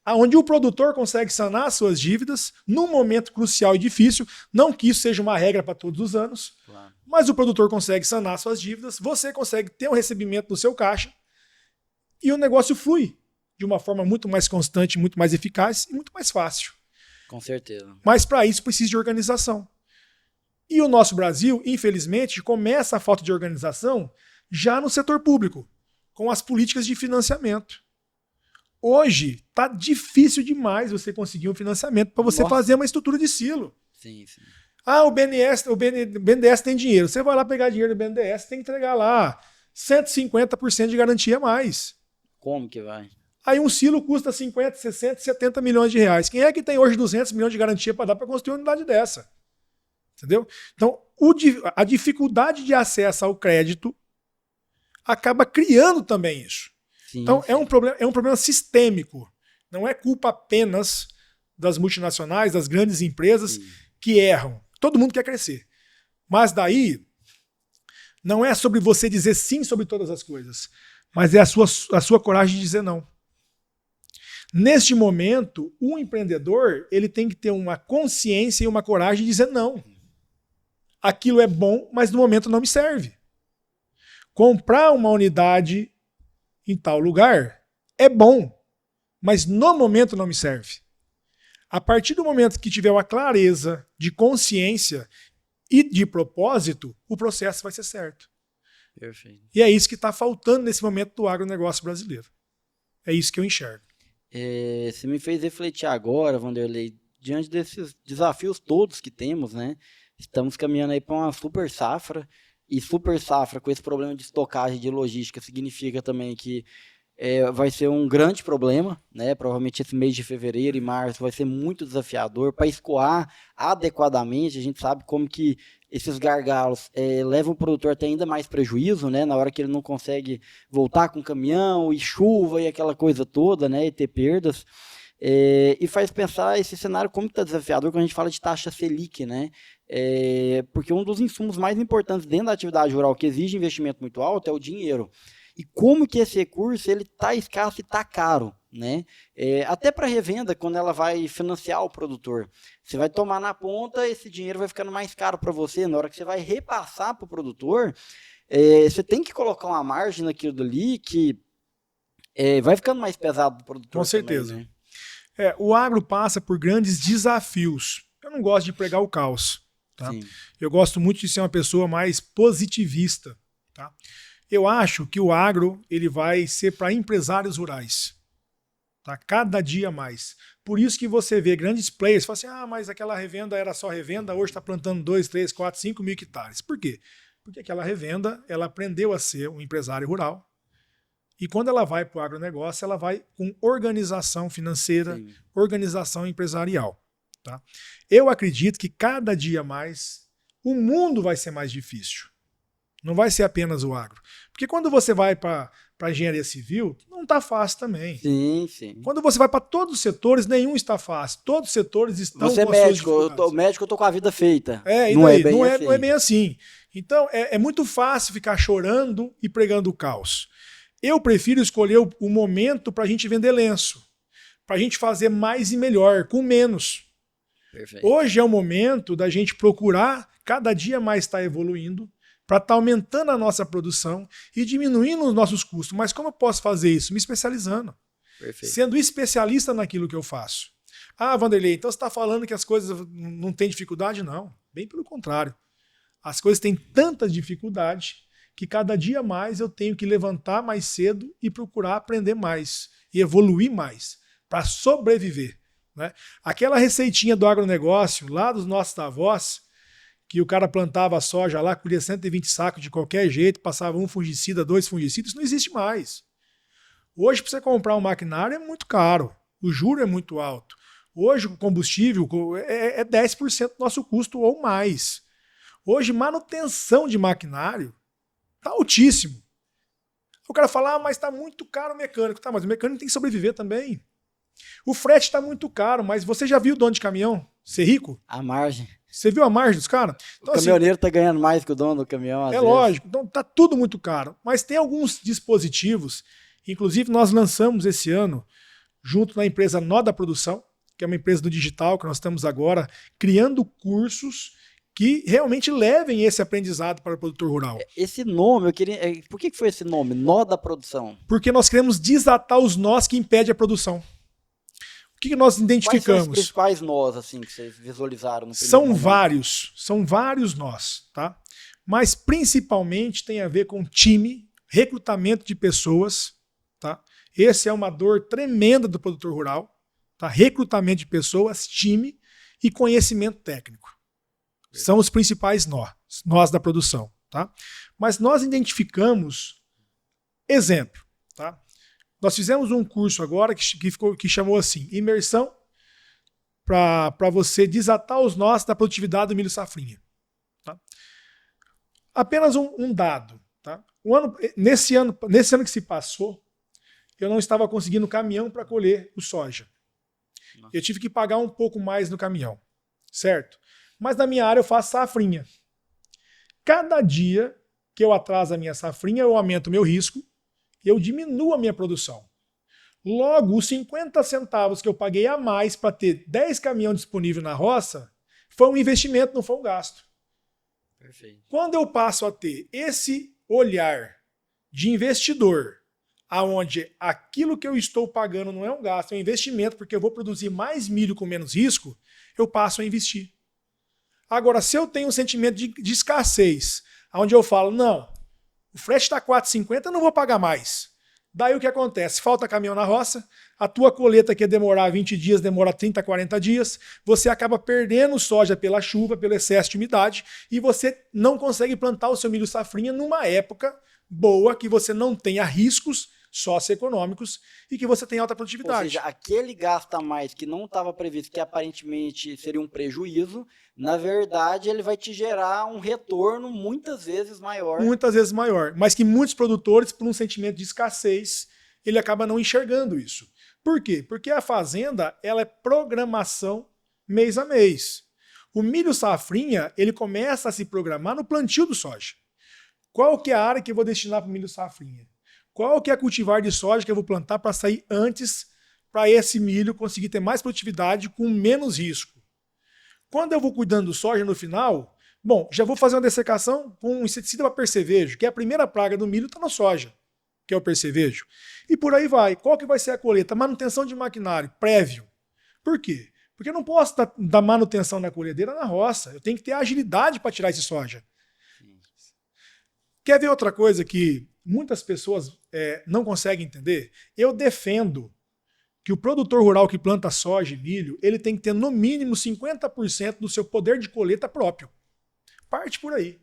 onde o produtor consegue sanar suas dívidas num momento crucial e difícil, não que isso seja uma regra para todos os anos, claro. Mas o produtor consegue sanar suas dívidas, você consegue ter um recebimento no seu caixa e o negócio flui de uma forma muito mais constante, muito mais eficaz e muito mais fácil. Com certeza. Mas para isso precisa de organização. E o nosso Brasil, infelizmente, começa a falta de organização já no setor público, com as políticas de financiamento. Hoje está difícil demais você conseguir um financiamento para você fazer uma estrutura de silo. Sim, sim. Ah, o BNDES tem dinheiro. Você vai lá pegar dinheiro do BNDES, tem que entregar lá 150% de garantia a mais. Como que vai? Aí um silo custa 50, 60, 70 milhões de reais. Quem é que tem hoje 200 milhões de garantia para dar para construir uma unidade dessa? Entendeu? Então, a dificuldade de acesso ao crédito acaba criando também isso. Sim, então, sim. É um problema sistêmico. Não é culpa apenas das multinacionais, das grandes empresas que erram. Todo mundo quer crescer. Mas daí, não é sobre você dizer sim sobre todas as coisas, mas é a sua coragem de dizer não. Neste momento, o empreendedor ele tem que ter uma consciência e uma coragem de dizer não. Aquilo é bom, mas no momento não me serve. Comprar uma unidade em tal lugar é bom, mas no momento não me serve. A partir do momento que tiver uma clareza de consciência e de propósito, o processo vai ser certo. Perfeito. E é isso que está faltando nesse momento do agronegócio brasileiro. É isso que eu enxergo. Você me fez refletir agora, Vanderlei, diante desses desafios todos que temos, né? Estamos caminhando aí para uma super safra, e super safra com esse problema de estocagem, de logística, significa também que vai ser um grande problema, né? Provavelmente esse mês de fevereiro e março vai ser muito desafiador para escoar adequadamente. A gente sabe como que esses gargalos levam o produtor a ter ainda mais prejuízo, né? Na hora que ele não consegue voltar com o caminhão e chuva e aquela coisa toda, né? E ter perdas. E faz pensar esse cenário como está desafiador quando a gente fala de taxa Selic, né? Porque um dos insumos mais importantes dentro da atividade rural que exige investimento muito alto é o dinheiro. E como que esse recurso ele está escasso e está caro, né? Até para revenda, quando ela vai financiar o produtor. Você vai tomar na ponta, esse dinheiro vai ficando mais caro para você. Na hora que você vai repassar para o produtor, você tem que colocar uma margem naquilo dali que vai ficando mais pesado para o produtor. Com certeza. Também, né? O agro passa por grandes desafios. Eu não gosto de pregar o caos. Tá? Eu gosto muito de ser uma pessoa mais positivista. Tá? Eu acho que o agro ele vai ser para empresários rurais. Tá? Cada dia mais. Por isso que você vê grandes players falam assim, mas aquela revenda era só revenda, hoje está plantando 2, 3, 4, 5 mil hectares. Por quê? Porque aquela revenda ela aprendeu a ser um empresário rural. E quando ela vai para o agronegócio, ela vai com organização financeira, sim, organização empresarial. Tá? Eu acredito que cada dia mais o mundo vai ser mais difícil. Não vai ser apenas o agro. Porque quando você vai para para engenharia civil, não está fácil também. Sim, sim. Quando você vai para todos os setores, nenhum está fácil. Todos os setores estão Você é com as suas médico, dificuldades. médico eu tô com a vida feita. E não daí? é bem Não assim. Não é bem assim. Então, é muito fácil ficar chorando e pregando o caos. Eu prefiro escolher o momento para a gente vender lenço, para a gente fazer mais e melhor, com menos. Perfeito. Hoje é o momento da gente procurar cada dia mais estar evoluindo, para estar aumentando a nossa produção e diminuindo os nossos custos. Mas como eu posso fazer isso? Me especializando. Perfeito. Sendo especialista naquilo que eu faço. Ah, Vanderlei, então você está falando que as coisas não têm dificuldade? Não, bem pelo contrário. As coisas têm tanta dificuldade que cada dia mais eu tenho que levantar mais cedo e procurar aprender mais e evoluir mais para sobreviver. Né? Aquela receitinha do agronegócio, lá dos nossos avós, que o cara plantava soja lá, colhia 120 sacos de qualquer jeito, passava um fungicida, 2 fungicidas, isso não existe mais. Hoje, para você comprar um maquinário, é muito caro. O juro é muito alto. Hoje, o combustível é 10% do nosso custo ou mais. Hoje, manutenção de maquinário está altíssimo. O cara fala, mas está muito caro o mecânico. Tá, mas o mecânico tem que sobreviver também. O frete está muito caro, mas você já viu o dono de caminhão ser rico? A margem. Você viu a margem dos caras? Então, o caminhoneiro tá ganhando mais que o dono do caminhão. É lógico, então tá tudo muito caro. Mas tem alguns dispositivos, inclusive nós lançamos esse ano, junto na empresa Nó da Produção, que é uma empresa do digital, que nós estamos agora criando cursos que realmente levem esse aprendizado para o produtor rural. Esse nome, eu queria. Por que foi esse nome? Nó da Produção? Porque nós queremos desatar os nós que impedem a produção. O que nós identificamos? Quais são os principais nós assim, que vocês visualizaram no São momento? são vários nós, tá? Mas principalmente tem a ver com time, recrutamento de pessoas, tá? Esse é uma dor tremenda do produtor rural, tá? Recrutamento de pessoas, time e conhecimento técnico. São os principais nós da produção, tá? Mas nós identificamos, exemplo, tá? Nós fizemos um curso agora que chamou assim, imersão para você desatar os nós da produtividade do milho safrinha. Tá? Apenas um dado. Tá? Nesse ano que se passou, eu não estava conseguindo caminhão para colher o soja. Eu tive que pagar um pouco mais no caminhão, certo? Mas na minha área eu faço safrinha. Cada dia que eu atraso a minha safrinha, eu aumento o meu risco, eu diminuo a minha produção. Logo, os 50 centavos que eu paguei a mais para ter 10 caminhões disponíveis na roça, foi um investimento, não foi um gasto. Perfeito. Quando eu passo a ter esse olhar de investidor, aonde aquilo que eu estou pagando não é um gasto, é um investimento, porque eu vou produzir mais milho com menos risco, eu passo a investir. Agora, se eu tenho um sentimento de escassez, onde eu falo, não, o frete está 4,50, eu não vou pagar mais. Daí o que acontece? Falta caminhão na roça, a tua colheita que ia demorar 20 dias, demora 30, 40 dias, você acaba perdendo soja pela chuva, pelo excesso de umidade, e você não consegue plantar o seu milho safrinha numa época boa, que você não tenha riscos socioeconômicos e que você tenha alta produtividade. Ou seja, aquele gasto a mais que não estava previsto, que aparentemente seria um prejuízo, na verdade ele vai te gerar um retorno muitas vezes maior. Muitas vezes maior, mas que muitos produtores, por um sentimento de escassez, ele acaba não enxergando isso. Por quê? Porque a fazenda ela é programação mês a mês. O milho safrinha ele começa a se programar no plantio do soja. Qual que é a área que eu vou destinar para o milho safrinha? Qual que é a cultivar de soja que eu vou plantar para sair antes, para esse milho conseguir ter mais produtividade com menos risco? Quando eu vou cuidando do soja no final, bom, já vou fazer uma dessecação com um inseticida para percevejo, que é a primeira praga do milho, está na soja, que é o percevejo. E por aí vai. Qual que vai ser a colheita? Manutenção de maquinário, prévio. Por quê? Porque eu não posso dar manutenção na colhedeira na roça. Eu tenho que ter agilidade para tirar esse soja. Quer ver outra coisa que muitas pessoas não conseguem entender? Eu defendo que o produtor rural que planta soja e milho, ele tem que ter no mínimo 50% do seu poder de colheita próprio. Parte por aí.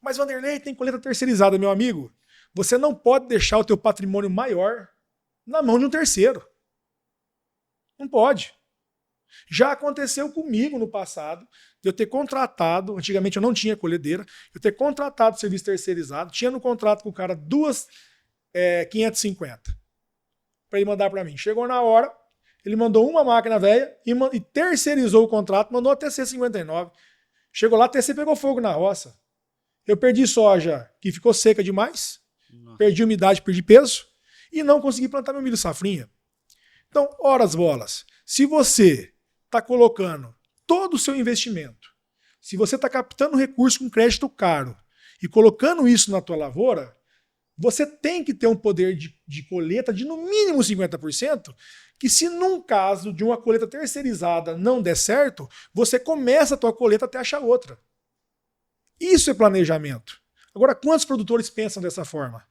Mas Vanderlei tem colheita terceirizada, meu amigo. Você não pode deixar o teu patrimônio maior na mão de um terceiro. Não pode. Já aconteceu comigo no passado, de eu ter contratado, antigamente eu não tinha colhedeira, eu ter contratado serviço terceirizado, tinha no contrato com o cara 2 550 para ele mandar para mim. Chegou na hora, ele mandou uma máquina velha e terceirizou o contrato, mandou a TC 59. Chegou lá, a TC pegou fogo na roça. Eu perdi soja que ficou seca demais, perdi umidade, perdi peso e não consegui plantar meu milho safrinha. Então, horas bolas, se você está colocando todo o seu investimento, se você está captando recurso com crédito caro e colocando isso na tua lavoura, você tem que ter um poder de colheita de no mínimo 50%, que se num caso de uma colheita terceirizada não der certo, você começa a tua colheita até achar outra. Isso é planejamento. Agora, quantos produtores pensam dessa forma?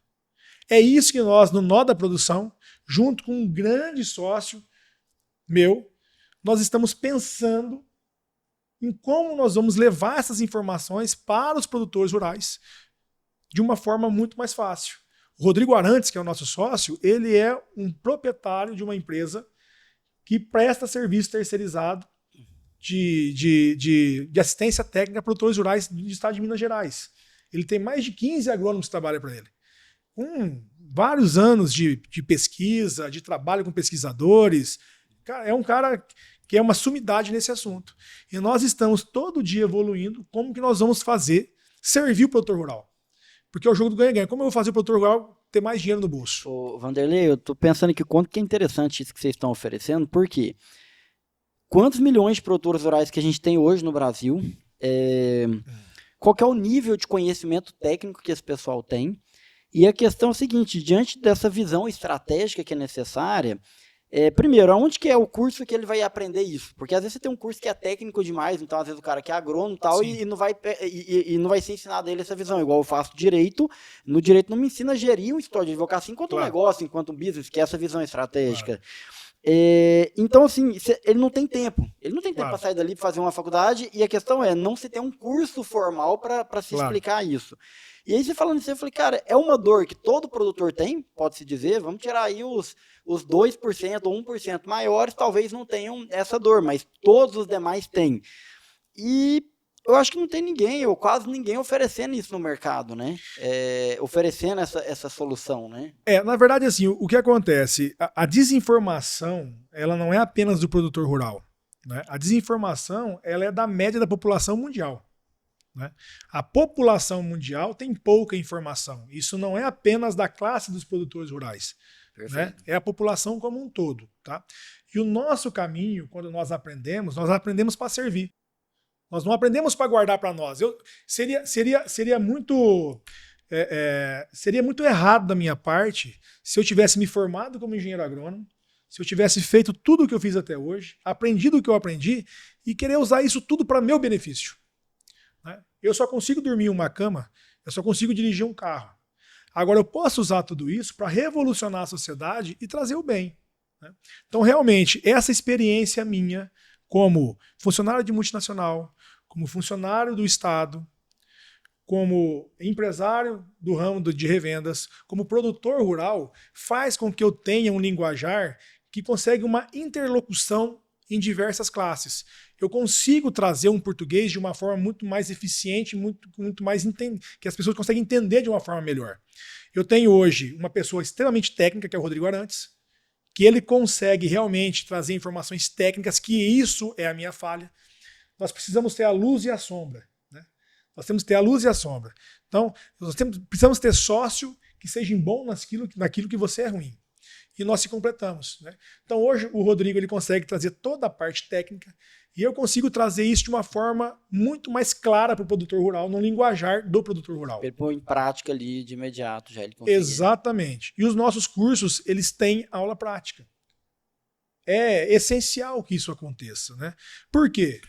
É isso que nós, no Nó da Produção, junto com um grande sócio meu, nós estamos pensando em como nós vamos levar essas informações para os produtores rurais de uma forma muito mais fácil. O Rodrigo Arantes, que é o nosso sócio, ele é um proprietário de uma empresa que presta serviço terceirizado de assistência técnica a produtores rurais do estado de Minas Gerais. Ele tem mais de 15 agrônomos que trabalham para ele. Com vários anos de pesquisa, de trabalho com pesquisadores. É um cara que é uma sumidade nesse assunto. E nós estamos todo dia evoluindo como que nós vamos fazer servir o produtor rural. Porque é o jogo do ganha-ganha. Como eu vou fazer o produtor rural ter mais dinheiro no bolso? Ô, Vanderlei, eu tô pensando aqui quanto que é interessante isso que vocês estão oferecendo, porque quantos milhões de produtores rurais que a gente tem hoje no Brasil, qual que é o nível de conhecimento técnico que esse pessoal tem, e a questão é a seguinte, diante dessa visão estratégica que é necessária, primeiro, aonde que é o curso que ele vai aprender isso? Porque às vezes você tem um curso que é técnico demais, então às vezes o cara que é agrônomo e tal, e não vai ser ensinado a ele essa visão. Igual eu faço direito, no direito não me ensina a gerir um história de advocacia enquanto um negócio, enquanto um business, que é essa visão estratégica. Então, assim, ele não tem tempo. Ele não tem tempo para sair dali, para fazer uma faculdade, e a questão é não se ter um curso formal para se explicar isso. E aí, você falando isso, eu falei, cara, é uma dor que todo produtor tem, pode-se dizer, vamos tirar aí os 2% ou 1% maiores, talvez não tenham essa dor, mas todos os demais têm. E eu acho que não tem ninguém, ou quase ninguém, oferecendo isso no mercado, né? Oferecendo essa solução, né? Na verdade, assim, o que acontece? A desinformação, ela não é apenas do produtor rural, né? A desinformação, ela é da média da população mundial. Né? A população mundial tem pouca informação. Isso não é apenas da classe dos produtores rurais. Né? É a população como um todo. Tá? E o nosso caminho, quando nós aprendemos para servir. Nós não aprendemos para guardar para nós. Seria muito errado da minha parte se eu tivesse me formado como engenheiro agrônomo, se eu tivesse feito tudo o que eu fiz até hoje, aprendido o que eu aprendi e querer usar isso tudo para meu benefício. Eu só consigo dormir em uma cama, eu só consigo dirigir um carro. Agora, eu posso usar tudo isso para revolucionar a sociedade e trazer o bem. Né? Então, realmente, essa experiência minha, como funcionário de multinacional, como funcionário do Estado, como empresário do ramo de revendas, como produtor rural, faz com que eu tenha um linguajar que consegue uma interlocução em diversas classes. Eu consigo trazer um português de uma forma muito mais eficiente, muito mais que as pessoas conseguem entender de uma forma melhor. Eu tenho hoje uma pessoa extremamente técnica, que é o Rodrigo Arantes, que ele consegue realmente trazer informações técnicas, que isso é a minha falha. Nós precisamos ter a luz e a sombra. Né? Nós temos que ter a luz e a sombra. Então, precisamos ter sócio que seja bom naquilo que você é ruim. E nós se completamos. Né? Então hoje o Rodrigo ele consegue trazer toda a parte técnica e eu consigo trazer isso de uma forma muito mais clara para o produtor rural, no linguajar do produtor rural. Ele põe em prática ali de imediato, já ele consegue. Exatamente. E os nossos cursos, eles têm aula prática. É essencial que isso aconteça. Né? Por quê?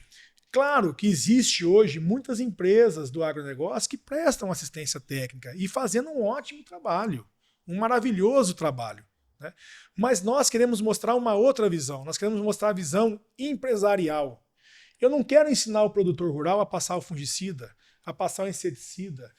Claro que existe hoje muitas empresas do agronegócio que prestam assistência técnica e fazendo um ótimo trabalho, um maravilhoso trabalho. Né? Mas nós queremos mostrar uma outra visão, nós queremos mostrar a visão empresarial. Eu não quero ensinar o produtor rural a passar o fungicida, a passar o inseticida,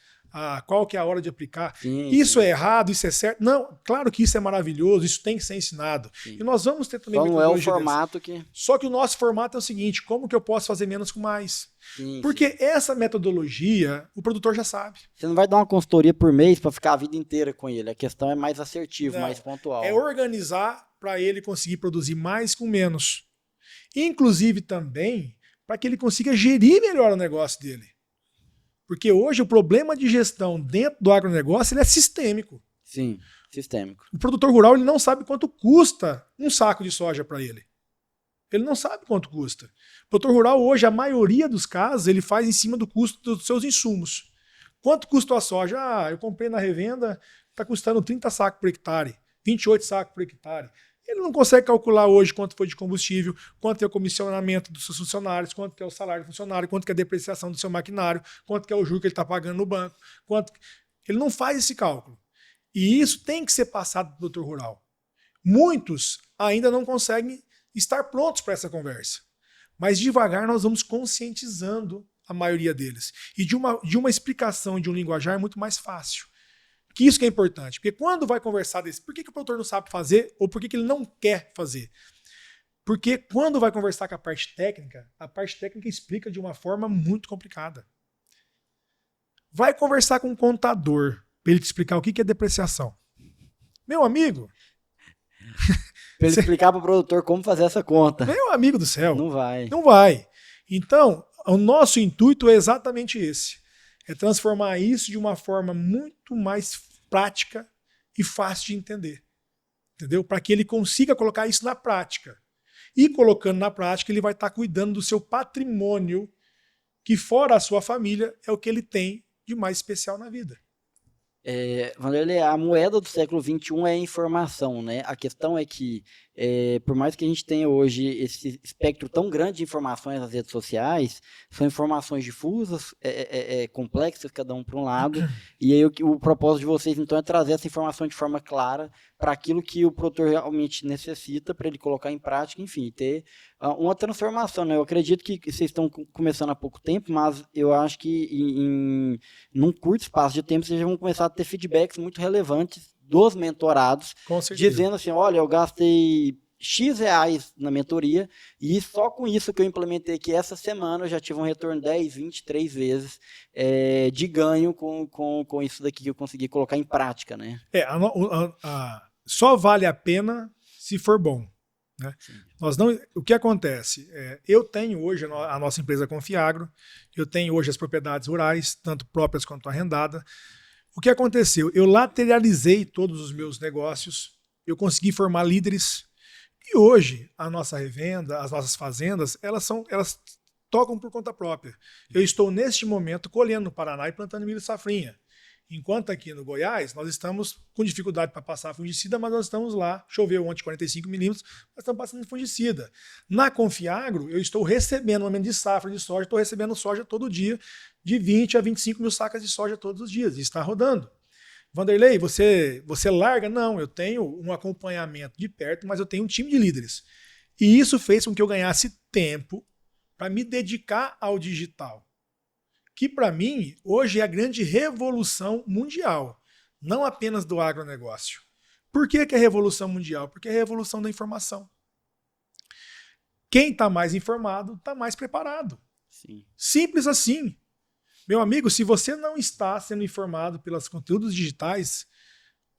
qual que é a hora de aplicar. Sim, Isso sim. é errado, isso é certo. Não, claro que isso é maravilhoso, isso tem que ser ensinado. Sim. E nós vamos ter também Só não é o metodologia dessa. formato que... Só que o nosso formato é o seguinte, como que eu posso fazer menos com mais? Sim, Porque sim. essa metodologia, o produtor já sabe. Você não vai dar uma consultoria por mês para ficar a vida inteira com ele. A questão é mais assertivo, Não, mais pontual. é organizar para ele conseguir produzir mais com menos. Inclusive também para que ele consiga gerir melhor o negócio dele. Porque hoje o problema de gestão dentro do agronegócio ele é sistêmico. Sim, sistêmico. O produtor rural ele não sabe quanto custa um saco de soja para ele. Ele não sabe quanto custa. O produtor rural hoje, a maioria dos casos, ele faz em cima do custo dos seus insumos. Quanto custa a soja? Eu comprei na revenda, está custando 30 sacos por hectare, 28 sacos por hectare. Ele não consegue calcular hoje quanto foi de combustível, quanto é o comissionamento dos seus funcionários, quanto que é o salário do funcionário, quanto que é a depreciação do seu maquinário, quanto que é o juro que ele está pagando no banco. Ele não faz esse cálculo. E isso tem que ser passado para o produtor rural. Muitos ainda não conseguem estar prontos para essa conversa. Mas devagar nós vamos conscientizando a maioria deles. E de uma explicação, de um linguajar muito mais fácil. Que isso que é importante. Porque quando vai conversar desse, por que o produtor não sabe fazer ou por que ele não quer fazer? Porque quando vai conversar com a parte técnica explica de uma forma muito complicada. Vai conversar com um contador para ele te explicar o que é depreciação. Meu amigo... Para ele explicar para o produtor como fazer essa conta. Meu amigo do céu. Não vai. Não vai. Então, o nosso intuito é exatamente esse. É transformar isso de uma forma muito mais prática e fácil de entender. Entendeu? Para que ele consiga colocar isso na prática. E colocando na prática, ele vai estar cuidando do seu patrimônio, que fora a sua família, é o que ele tem de mais especial na vida. Vanderlei, a moeda do século XXI é a informação, né? A questão é que, por mais que a gente tenha hoje esse espectro tão grande de informações nas redes sociais, são informações difusas, complexas, cada um para um lado, e aí o propósito de vocês, então, é trazer essa informação de forma clara para aquilo que o produtor realmente necessita, para ele colocar em prática, enfim, ter uma transformação, né? Eu acredito que vocês estão começando há pouco tempo, mas eu acho que num curto espaço de tempo vocês já vão começar a ter feedbacks muito relevantes dos mentorados, dizendo assim, olha, eu gastei X reais na mentoria e só com isso que eu implementei aqui essa semana eu já tive um retorno 10, 20, 3 vezes de ganho com isso daqui que eu consegui colocar em prática, né? Só vale a pena se for bom. Né? O que acontece? Eu tenho hoje a nossa empresa Confiagro, eu tenho hoje as propriedades rurais, tanto próprias quanto arrendadas. O que aconteceu? Eu lateralizei todos os meus negócios, eu consegui formar líderes, e hoje a nossa revenda, as nossas fazendas, elas tocam por conta própria. Eu estou neste momento colhendo no Paraná e plantando milho safrinha. Enquanto aqui no Goiás, nós estamos com dificuldade para passar fungicida, mas nós estamos lá, choveu ontem 45 milímetros, nós estamos passando fungicida. Na Confiagro, eu estou recebendo um aumento de safra de soja, estou recebendo soja todo dia, de 20 a 25 mil sacas de soja todos os dias, e está rodando. Vanderlei, você larga? Não, eu tenho um acompanhamento de perto, mas eu tenho um time de líderes. E isso fez com que eu ganhasse tempo para me dedicar ao digital. Que para mim, hoje é a grande revolução mundial, não apenas do agronegócio. Por que é revolução mundial? Porque é a revolução da informação. Quem está mais informado está mais preparado. Sim. Simples assim. Meu amigo, se você não está sendo informado pelos conteúdos digitais,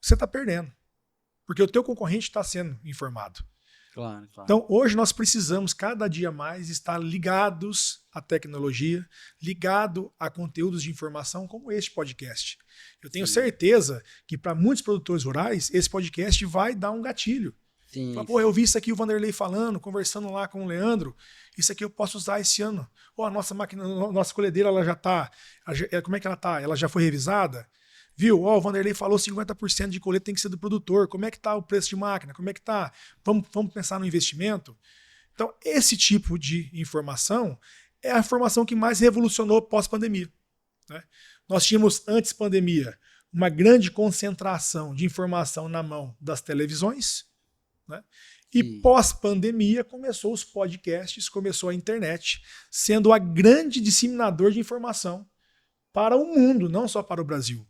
você está perdendo. Porque o teu concorrente está sendo informado. Claro. Então, hoje nós precisamos cada dia mais estar ligados à tecnologia, ligado a conteúdos de informação como este podcast. Eu tenho certeza que para muitos produtores rurais, esse podcast vai dar um gatilho. Fala, pô, eu vi isso aqui o Vanderlei falando, conversando lá com o Leandro, isso aqui eu posso usar esse ano. Ou a nossa máquina, nossa colhedeira, ela já está, como é que ela está? Ela já foi revisada? Viu? O Vanderlei falou 50% de colheita tem que ser do produtor. Como é que está o preço de máquina? Como é que está? Vamos pensar no investimento? Então, esse tipo de informação é a informação que mais revolucionou pós-pandemia. Né? Nós tínhamos, antes da pandemia, uma grande concentração de informação na mão das televisões. Né? E pós-pandemia começou os podcasts, começou a internet, sendo a grande disseminador de informação para o mundo, não só para o Brasil.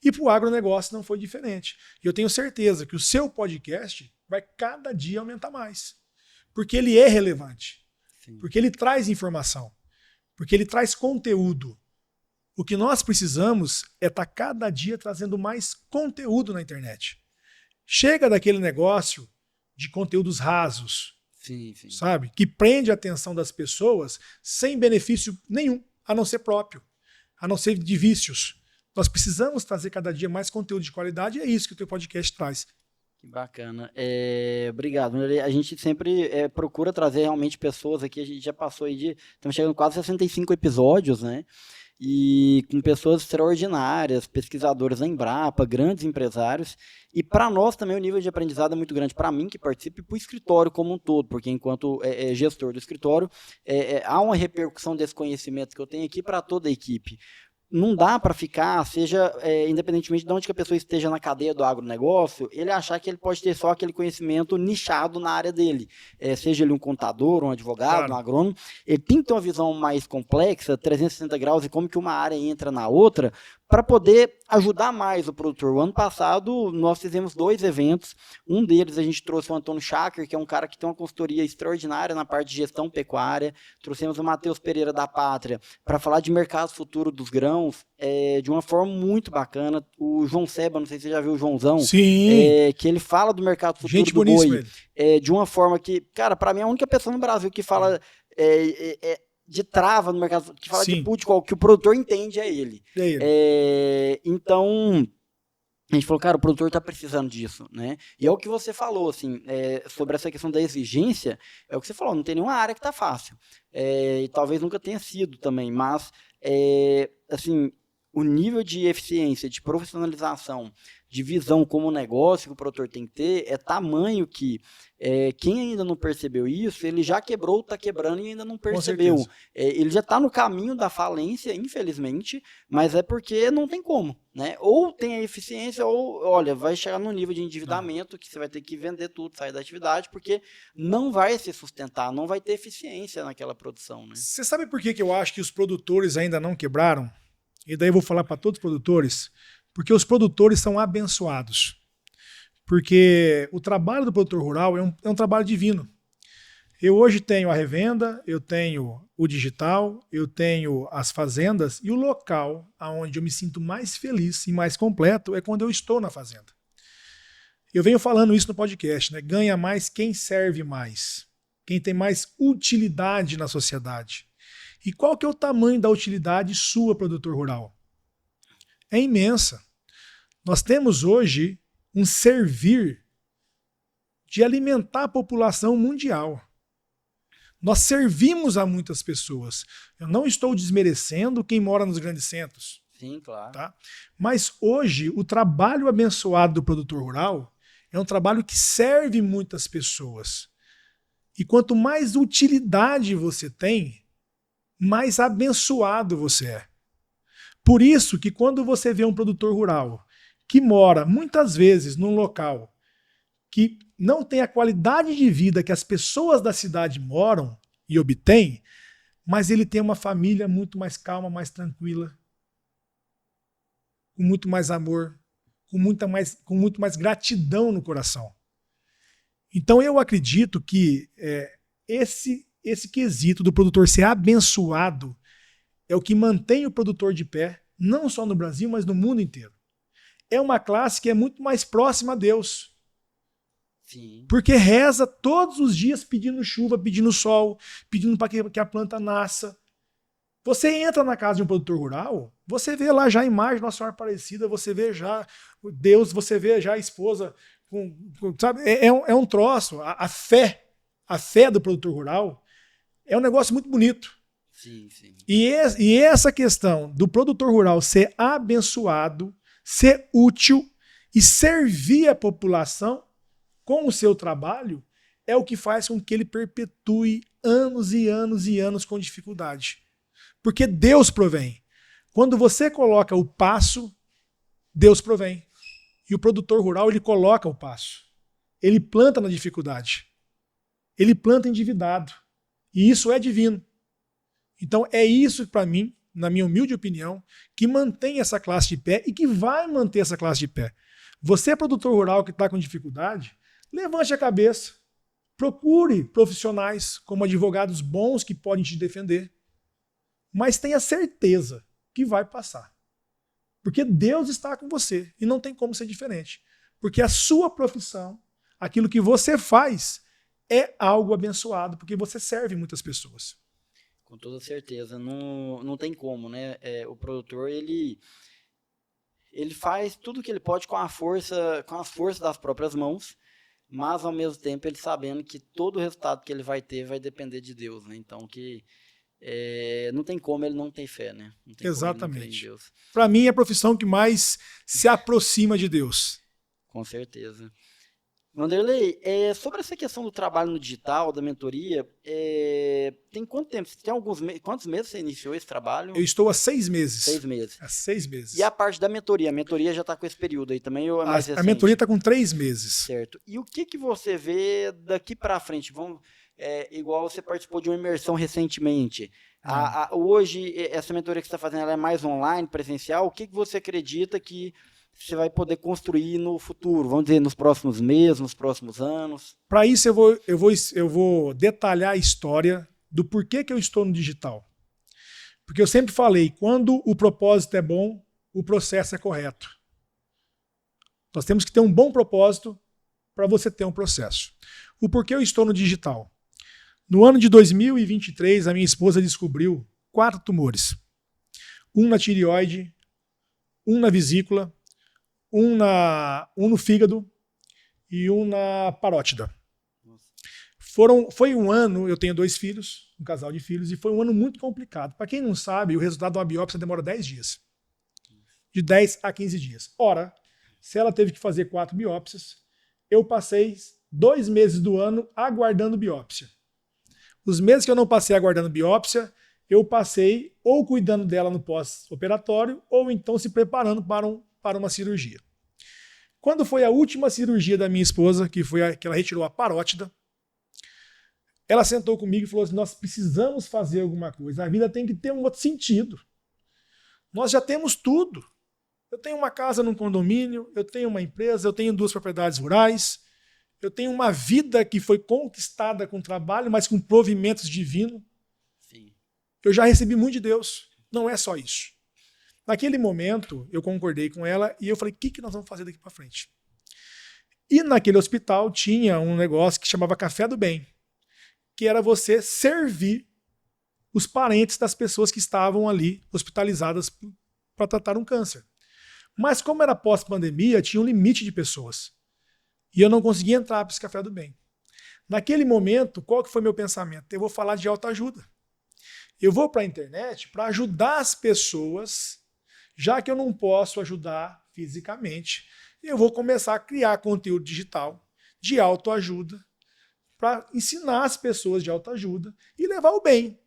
E para o agronegócio não foi diferente. E eu tenho certeza que o seu podcast vai cada dia aumentar mais. Porque ele é relevante. Sim. Porque ele traz informação. Porque ele traz conteúdo. O que nós precisamos é estar cada dia trazendo mais conteúdo na internet. Chega daquele negócio de conteúdos rasos, Sim. sabe? Que prende a atenção das pessoas sem benefício nenhum, a não ser próprio, a não ser de vícios. Nós precisamos trazer cada dia mais conteúdo de qualidade e é isso que o teu podcast traz. Que bacana. Obrigado. A gente sempre procura trazer realmente pessoas aqui, a gente já passou aí estamos chegando quase a 65 episódios, né? E com pessoas extraordinárias, pesquisadores da Embrapa, grandes empresários, e para nós também o nível de aprendizado é muito grande, para mim que participo e para o escritório como um todo, porque enquanto gestor do escritório, há uma repercussão desse conhecimento que eu tenho aqui para toda a equipe. Não dá para ficar, independentemente de onde que a pessoa esteja na cadeia do agronegócio, ele achar que ele pode ter só aquele conhecimento nichado na área dele. Seja ele um contador, um advogado, um agrônomo, ele tem que ter uma visão mais complexa, 360 graus, e como que uma área entra na outra, para poder ajudar mais o produtor. O ano passado, nós fizemos 2 eventos. Um deles, a gente trouxe o Antônio Schacker, que é um cara que tem uma consultoria extraordinária na parte de gestão pecuária. Trouxemos o Matheus Pereira da Pátria para falar de mercado futuro dos grãos, de uma forma muito bacana. O João Seba, não sei se você já viu o Joãozão. Sim. Que ele fala do mercado futuro Gente do boi. Ele. De uma forma que, cara, para mim é a única pessoa no Brasil que fala... de trava no mercado, que fala Sim. de put, que o produtor entende é ele. Então, a gente falou, cara, o produtor está precisando disso, né? E é o que você falou, assim, sobre essa questão da exigência, é o que você falou, não tem nenhuma área que está fácil. E talvez nunca tenha sido também, mas, assim, o nível de eficiência, de profissionalização, de visão como negócio que o produtor tem que ter é tamanho que quem ainda não percebeu isso, ele já quebrou, está quebrando e ainda não percebeu. Ele já está no caminho da falência, infelizmente, mas é porque não tem como, né? Ou tem a eficiência, ou, olha, vai chegar num nível de endividamento que você vai ter que vender tudo, sair da atividade, porque não vai se sustentar, não vai ter eficiência naquela produção, né? Você sabe por que eu acho que os produtores ainda não quebraram? E daí eu vou falar para todos os produtores, porque os produtores são abençoados. Porque o trabalho do produtor rural é um trabalho divino. Eu hoje tenho a revenda, eu tenho o digital, eu tenho as fazendas, e o local onde eu me sinto mais feliz e mais completo é quando eu estou na fazenda. Eu venho falando isso no podcast, né? Ganha mais quem serve mais, quem tem mais utilidade na sociedade. E qual que é o tamanho da utilidade sua, produtor rural? É imensa. Nós temos hoje um servir de alimentar a população mundial. Nós servimos a muitas pessoas. Eu não estou desmerecendo quem mora nos grandes centros. Sim, claro. Tá? Mas hoje, o trabalho abençoado do produtor rural é um trabalho que serve muitas pessoas. E quanto mais utilidade você tem, mais abençoado você é. Por isso que quando você vê um produtor rural que mora muitas vezes num local que não tem a qualidade de vida que as pessoas da cidade moram e obtêm, mas ele tem uma família muito mais calma, mais tranquila, com muito mais amor, com muito mais gratidão no coração. Então eu acredito que esse quesito do produtor ser abençoado é o que mantém o produtor de pé, não só no Brasil, mas no mundo inteiro. É uma classe que é muito mais próxima a Deus. Sim. Porque reza todos os dias pedindo chuva, pedindo sol, pedindo para que a planta nasça. Você entra na casa de um produtor rural, você vê lá já a imagem de Nossa Senhora Aparecida, você vê já Deus, você vê já a esposa. Sabe? É um troço. A fé do produtor rural é um negócio muito bonito. Sim, sim. E essa questão do produtor rural ser abençoado, ser útil e servir a população com o seu trabalho é o que faz com que ele perpetue anos e anos e anos com dificuldade. Porque Deus provém. Quando você coloca o passo, Deus provém. E o produtor rural, ele coloca o passo. Ele planta na dificuldade. Ele planta endividado. E isso é divino. Então é isso, para mim, na minha humilde opinião, que mantém essa classe de pé e que vai manter essa classe de pé. Você, produtor rural que está com dificuldade, levante a cabeça, procure profissionais como advogados bons que podem te defender, mas tenha certeza que vai passar. Porque Deus está com você e não tem como ser diferente. Porque a sua profissão, aquilo que você faz, é algo abençoado, porque você serve muitas pessoas. Com toda certeza, não tem como, né? O produtor, ele faz tudo que ele pode com as forças das próprias mãos, mas ao mesmo tempo ele sabendo que todo o resultado que ele vai ter vai depender de Deus, né? Então não tem como ele não ter fé, né? Não tem Exatamente. Para mim é a profissão que mais se aproxima de Deus. Com certeza. Vanderlei, sobre essa questão do trabalho no digital, da mentoria, tem quanto tempo? Quantos meses você iniciou esse trabalho? Eu estou há 6 meses. 6 meses. Há 6 meses. E a parte da mentoria? A mentoria já está com esse período aí também ou é mais recente? A mentoria está com 3 meses. Certo. E o que você vê daqui para frente? Igual você participou de uma imersão recentemente. Hoje, essa mentoria que você está fazendo, ela é mais online, presencial. O que você acredita que você vai poder construir no futuro, vamos dizer, nos próximos meses, nos próximos anos? Para isso, eu vou detalhar a história do porquê que eu estou no digital. Porque eu sempre falei, quando o propósito é bom, o processo é correto. Nós temos que ter um bom propósito para você ter um processo. O porquê eu estou no digital? No ano de 2023, a minha esposa descobriu 4 tumores. Um na tireoide, um na vesícula, um no fígado e um na parótida. Foi um ano, eu tenho 2 filhos, um casal de filhos, e foi um ano muito complicado. Para quem não sabe, o resultado de uma biópsia demora 10 dias. De 10 a 15 dias. Ora, se ela teve que fazer 4 biópsias, eu passei 2 meses do ano aguardando biópsia. Os meses que eu não passei aguardando biópsia, eu passei ou cuidando dela no pós-operatório, ou então se preparando para uma cirurgia. Quando foi a última cirurgia da minha esposa, que foi a que ela retirou a parótida, ela sentou comigo e falou assim, nós precisamos fazer alguma coisa, a vida tem que ter um outro sentido. Nós já temos tudo. Eu tenho uma casa num condomínio, eu tenho uma empresa, eu tenho 2 propriedades rurais, eu tenho uma vida que foi conquistada com trabalho, mas com provimentos divinos. Sim. Eu já recebi muito de Deus. Não é só isso. Naquele momento, eu concordei com ela e eu falei, o que nós vamos fazer daqui para frente? E naquele hospital tinha um negócio que chamava Café do Bem, que era você servir os parentes das pessoas que estavam ali hospitalizadas para tratar um câncer. Mas como era pós-pandemia, tinha um limite de pessoas. E eu não conseguia entrar para esse Café do Bem. Naquele momento, qual que foi meu pensamento? Eu vou falar de autoajuda. Eu vou para a internet para ajudar as pessoas, já que eu não posso ajudar fisicamente, eu vou começar a criar conteúdo digital de autoajuda para ensinar as pessoas de autoajuda e levar o bem.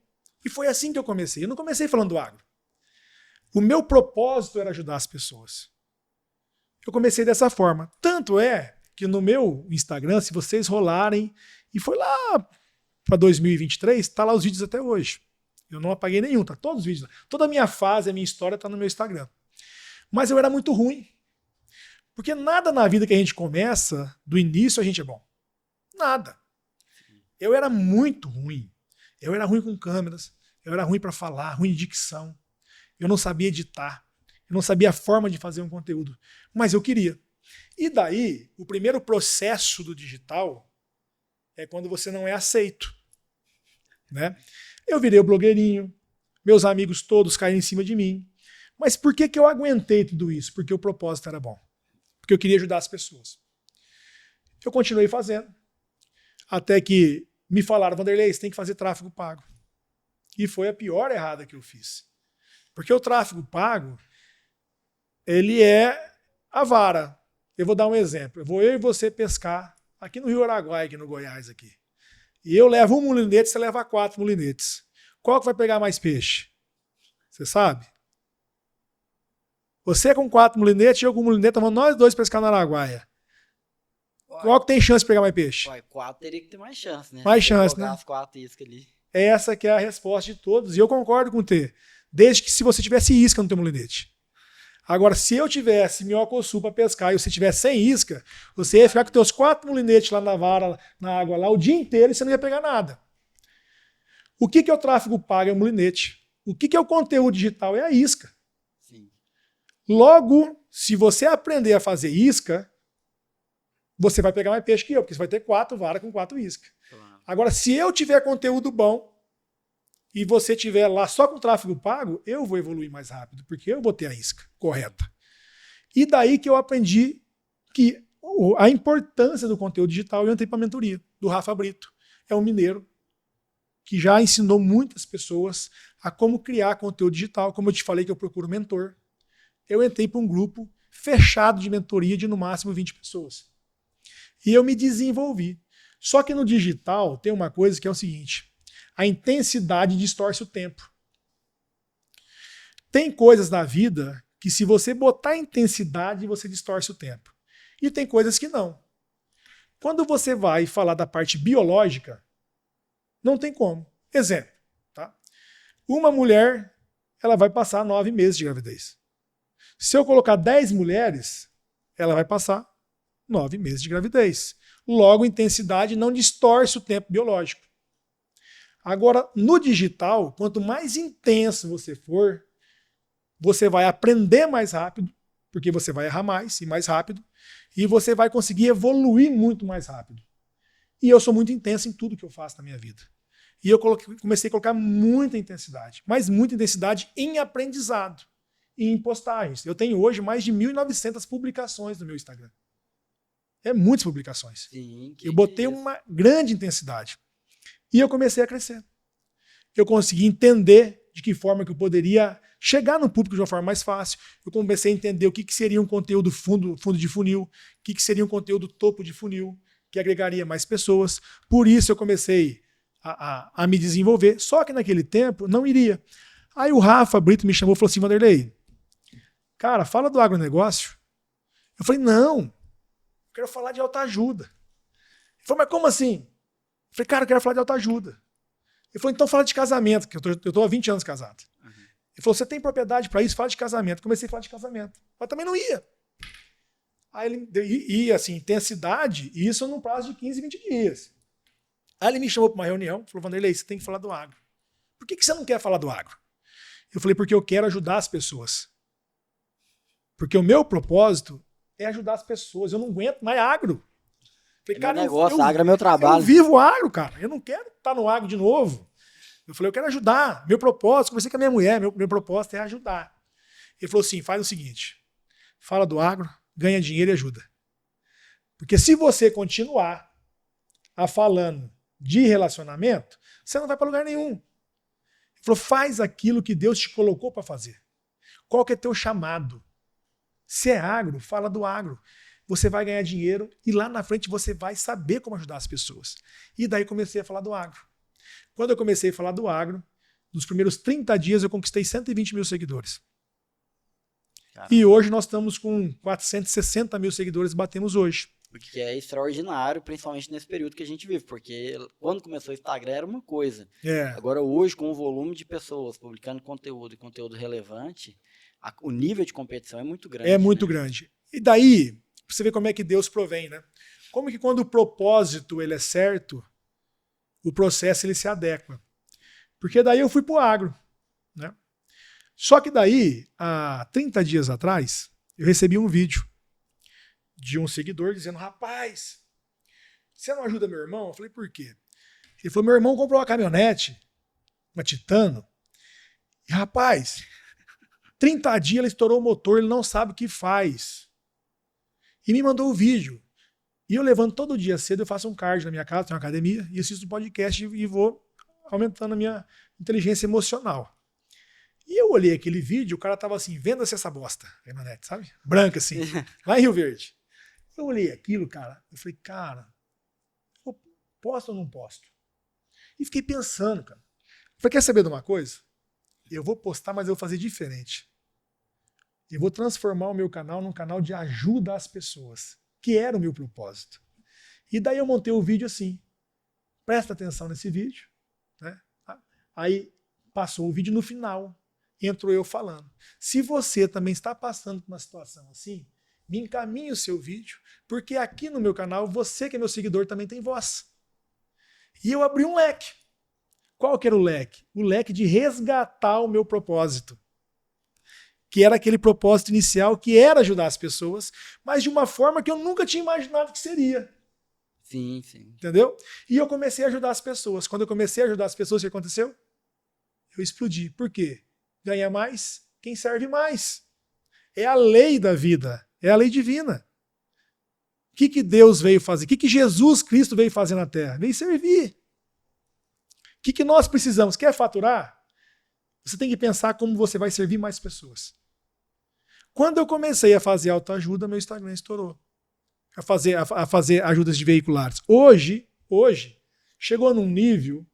E foi assim que eu comecei. Eu não comecei falando do agro. O meu propósito era ajudar as pessoas. Eu comecei dessa forma. Tanto é que no meu Instagram, se vocês rolarem, e foi lá para 2023, está lá os vídeos até hoje. Eu não apaguei nenhum, tá todos os vídeos. Toda a minha fase, a minha história está no meu Instagram. Mas eu era muito ruim. Porque nada na vida que a gente começa, do início a gente é bom. Nada. Eu era muito ruim. Eu era ruim com câmeras, eu era ruim para falar, ruim de dicção. Eu não sabia editar, eu não sabia a forma de fazer um conteúdo. Mas eu queria. E daí, o primeiro processo do digital é quando você não é aceito. Né? Eu virei o blogueirinho, meus amigos todos caíram em cima de mim. Mas por que eu aguentei tudo isso? Porque o propósito era bom. Porque eu queria ajudar as pessoas. Eu continuei fazendo. Até que me falaram, Vanderlei, você tem que fazer tráfego pago. E foi a pior errada que eu fiz. Porque o tráfego pago, ele é a vara. Eu vou dar um exemplo. Eu e você pescar aqui no Rio Araguaia, aqui no Goiás. Aqui. E eu levo 1 mulinete, você leva 4 mulinetes. Qual que vai pegar mais peixe? Você sabe? Você com 4 mulinetes e eu com 1 mulinete, vamos nós 2 pescar no Araguaia. Qual que tem chance de pegar mais peixe? 4 teria que ter mais chance, né? Mais chance, né? As 4 iscas ali. Essa que é a resposta de todos. E eu concordo com o T. Desde que se você tivesse isca no teu molinete. Agora, se eu tivesse minhocosul para pescar e você tivesse sem isca, você ia ficar com teus 4 molinetes lá na vara, na água lá, o dia inteiro e você não ia pegar nada. O que é o tráfego pago? É o molinete. O que é o conteúdo digital? É a isca. Sim. Logo, se você aprender a fazer isca, você vai pegar mais peixe que eu, porque você vai ter 4 varas com 4 iscas. Claro. Agora, se eu tiver conteúdo bom e você tiver lá só com tráfego pago, eu vou evoluir mais rápido, porque eu vou ter a isca correta. E daí que eu aprendi que a importância do conteúdo digital, eu entrei para a mentoria do Rafa Brito. É um mineiro que já ensinou muitas pessoas a como criar conteúdo digital. Como eu te falei que eu procuro mentor, eu entrei para um grupo fechado de mentoria de no máximo 20 pessoas. E eu me desenvolvi. Só que no digital tem uma coisa que é o seguinte: a intensidade distorce o tempo. Tem coisas na vida que se você botar intensidade, você distorce o tempo. E tem coisas que não. Quando você vai falar da parte biológica, não tem como. Exemplo, tá? Uma mulher, ela vai passar 9 meses de gravidez. Se eu colocar 10 mulheres, ela vai passar 9 meses de gravidez. Logo, intensidade não distorce o tempo biológico. Agora, no digital, quanto mais intenso você for, você vai aprender mais rápido, porque você vai errar mais e mais rápido, e você vai conseguir evoluir muito mais rápido. E eu sou muito intenso em tudo que eu faço na minha vida. E eu comecei a colocar muita intensidade, mas muita intensidade em aprendizado e em postagens. Eu tenho hoje mais de 1.900 publicações no meu Instagram. É muitas publicações. Sim, eu botei uma grande intensidade. E eu comecei a crescer. Eu consegui entender de que forma que eu poderia chegar no público de uma forma mais fácil. Eu comecei a entender o que seria um conteúdo fundo de funil, o que seria um conteúdo topo de funil, que agregaria mais pessoas. Por isso eu comecei a me desenvolver. Só que naquele tempo não iria. Aí o Rafa Brito me chamou e falou assim: Vanderlei, cara, fala do agronegócio. Eu falei: não, eu quero falar de autoajuda. Ele falou: mas como assim? Eu falei: cara, eu quero falar de autoajuda. Ele falou: então fala de casamento, que eu tô há 20 anos casado. Uhum. Ele falou: você tem propriedade para isso? Fala de casamento. Comecei a falar de casamento. Mas também não ia. Aí ele ia, assim, intensidade, e isso num prazo de 15, 20 dias. Aí ele me chamou para uma reunião, falou: Vanderlei, você tem que falar do agro. Por que você não quer falar do agro? Eu falei: porque eu quero ajudar as pessoas. Porque o meu propósito é ajudar as pessoas. Eu não aguento mais agro. Falei: cara, negócio, agro é meu trabalho. Eu vivo agro, cara. Eu não quero estar no agro de novo. Eu falei: eu quero ajudar. Meu propósito, conversei com a minha mulher, meu propósito é ajudar. Ele falou assim: faz o seguinte, fala do agro, ganha dinheiro e ajuda. Porque se você continuar falando de relacionamento, você não vai para lugar nenhum. Ele falou: faz aquilo que Deus te colocou para fazer. Qual que é teu chamado? Se é agro, fala do agro. Você vai ganhar dinheiro e lá na frente você vai saber como ajudar as pessoas. E daí comecei a falar do agro. Quando eu comecei a falar do agro, nos primeiros 30 dias eu conquistei 120 mil seguidores. Caramba. E hoje nós estamos com 460 mil seguidores, batemos hoje. O que é extraordinário, principalmente nesse período que a gente vive, porque quando começou o Instagram era uma coisa. Agora hoje, com o volume de pessoas publicando conteúdo e conteúdo relevante, o nível de competição é muito grande. É muito grande. E daí, você vê como é que Deus provém, né? Como que quando o propósito ele é certo, o processo ele se adequa. Porque daí eu fui pro agro, né? Só que daí, há 30 dias atrás, eu recebi um vídeo de um seguidor dizendo: rapaz, você não ajuda meu irmão? Eu falei: por quê? Ele falou: meu irmão comprou uma caminhonete, uma Titano, e rapaz, 30 dias ele estourou o motor, ele não sabe o que faz. E me mandou o vídeo. E eu levanto todo dia cedo, eu faço um cardio na minha casa, tenho uma academia, e assisto um podcast e vou aumentando a minha inteligência emocional. E eu olhei aquele vídeo, o cara tava assim: venda-se essa bosta, caminhonete, sabe? Branca assim, lá em Rio Verde. Eu olhei aquilo, cara, eu falei: cara, eu posto ou não posto? E fiquei pensando, cara. Eu falei: quer saber de uma coisa? Eu vou postar, mas eu vou fazer diferente. Eu vou transformar o meu canal num canal de ajuda às pessoas, que era o meu propósito. E daí eu montei o vídeo assim. Presta atenção nesse vídeo, né? Aí passou o vídeo no final. entrou eu falando. Se você também está passando por uma situação assim, me encaminhe o seu vídeo, porque aqui no meu canal, você que é meu seguidor também tem voz. E eu abri um leque. Qual que era o leque? O leque de resgatar o meu propósito. Que era aquele propósito inicial, que era ajudar as pessoas, mas de uma forma que eu nunca tinha imaginado que seria. Sim, sim. Entendeu? E eu comecei a ajudar as pessoas. Quando eu comecei a ajudar as pessoas, o que aconteceu? Eu explodi. Por quê? Ganha mais quem serve mais. É a lei da vida. É a lei divina. O que Deus veio fazer? O que Jesus Cristo veio fazer na Terra? Veio servir. O que nós precisamos? Quer faturar? Você tem que pensar como você vai servir mais pessoas. Quando eu comecei a fazer autoajuda, meu Instagram estourou. A fazer ajudas de veiculares. Hoje, chegou num nível...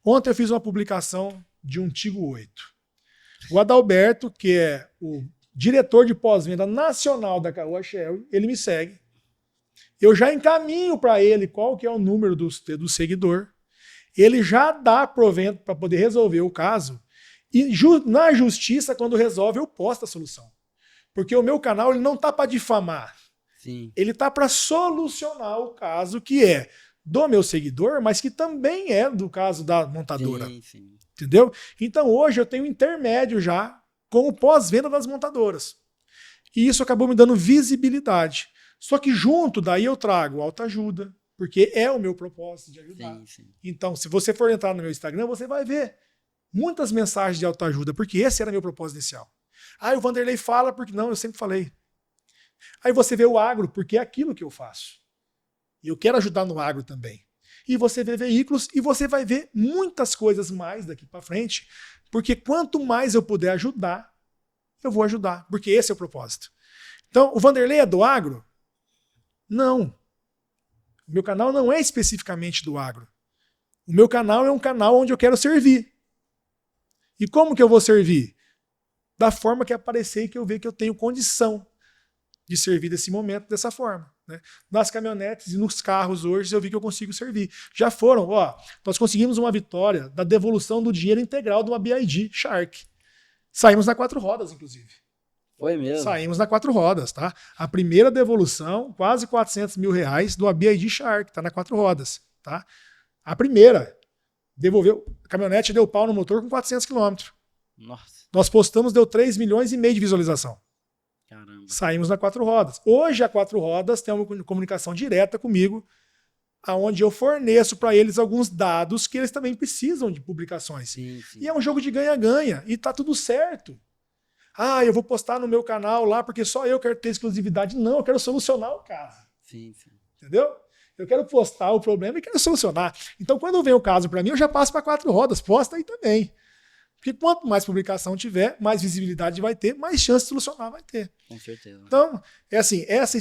Ontem eu fiz uma publicação de um Tigo 8. O Adalberto, que é o diretor de pós-venda nacional da Caoa Shell, ele me segue. Eu já encaminho para ele qual que é o número do seguidor. Ele já dá provento para poder resolver o caso. E na justiça, quando resolve, eu posto a solução. Porque o meu canal ele não está para difamar. Sim. Ele está para solucionar o caso que é do meu seguidor, mas que também é do caso da montadora. Sim, sim. Entendeu? Então hoje eu tenho um intermédio já com o pós-venda das montadoras. E isso acabou me dando visibilidade. Só que junto daí eu trago autoajuda, porque é o meu propósito de ajudar. Sim, sim. Então, se você for entrar no meu Instagram, você vai ver muitas mensagens de autoajuda, porque esse era meu propósito inicial. O Vanderlei fala porque não, eu sempre falei. Aí você vê o agro, porque é aquilo que eu faço. E eu quero ajudar no agro também. E você vê veículos e você vai ver muitas coisas mais daqui para frente, porque quanto mais eu puder ajudar, eu vou ajudar, porque esse é o propósito. Então, o Vanderlei é do agro? Não. O meu canal não é especificamente do agro. O meu canal é um canal onde eu quero servir. E como que eu vou servir? Da forma que aparecer e que eu ver que eu tenho condição de servir desse momento dessa forma. Né? Nas caminhonetes e nos carros hoje eu vi que eu consigo servir. Já foram, nós conseguimos uma vitória da devolução do dinheiro integral de uma BID Shark. Saímos na 4 rodas, inclusive. Foi mesmo? Saímos na 4 rodas, tá? A primeira devolução, quase R$400 mil do BID Shark, tá na 4 rodas, tá? A primeira, devolveu, a caminhonete deu pau no motor com 400 km. Nossa. Nós postamos, deu 3,5 milhões de visualização. Caramba. Saímos na 4 rodas. Hoje a 4 rodas tem uma comunicação direta comigo, aonde eu forneço para eles alguns dados que eles também precisam de publicações. Sim, sim. E é um jogo de ganha-ganha, e tá tudo certo. Eu vou postar no meu canal lá porque só eu quero ter exclusividade. Não, eu quero solucionar o caso. Sim, sim. Entendeu? Eu quero postar o problema e quero solucionar. Então, quando vem o caso para mim, eu já passo para 4 rodas. Posta aí também. Porque quanto mais publicação tiver, mais visibilidade vai ter, mais chance de solucionar vai ter. Com certeza. Então, é assim, essa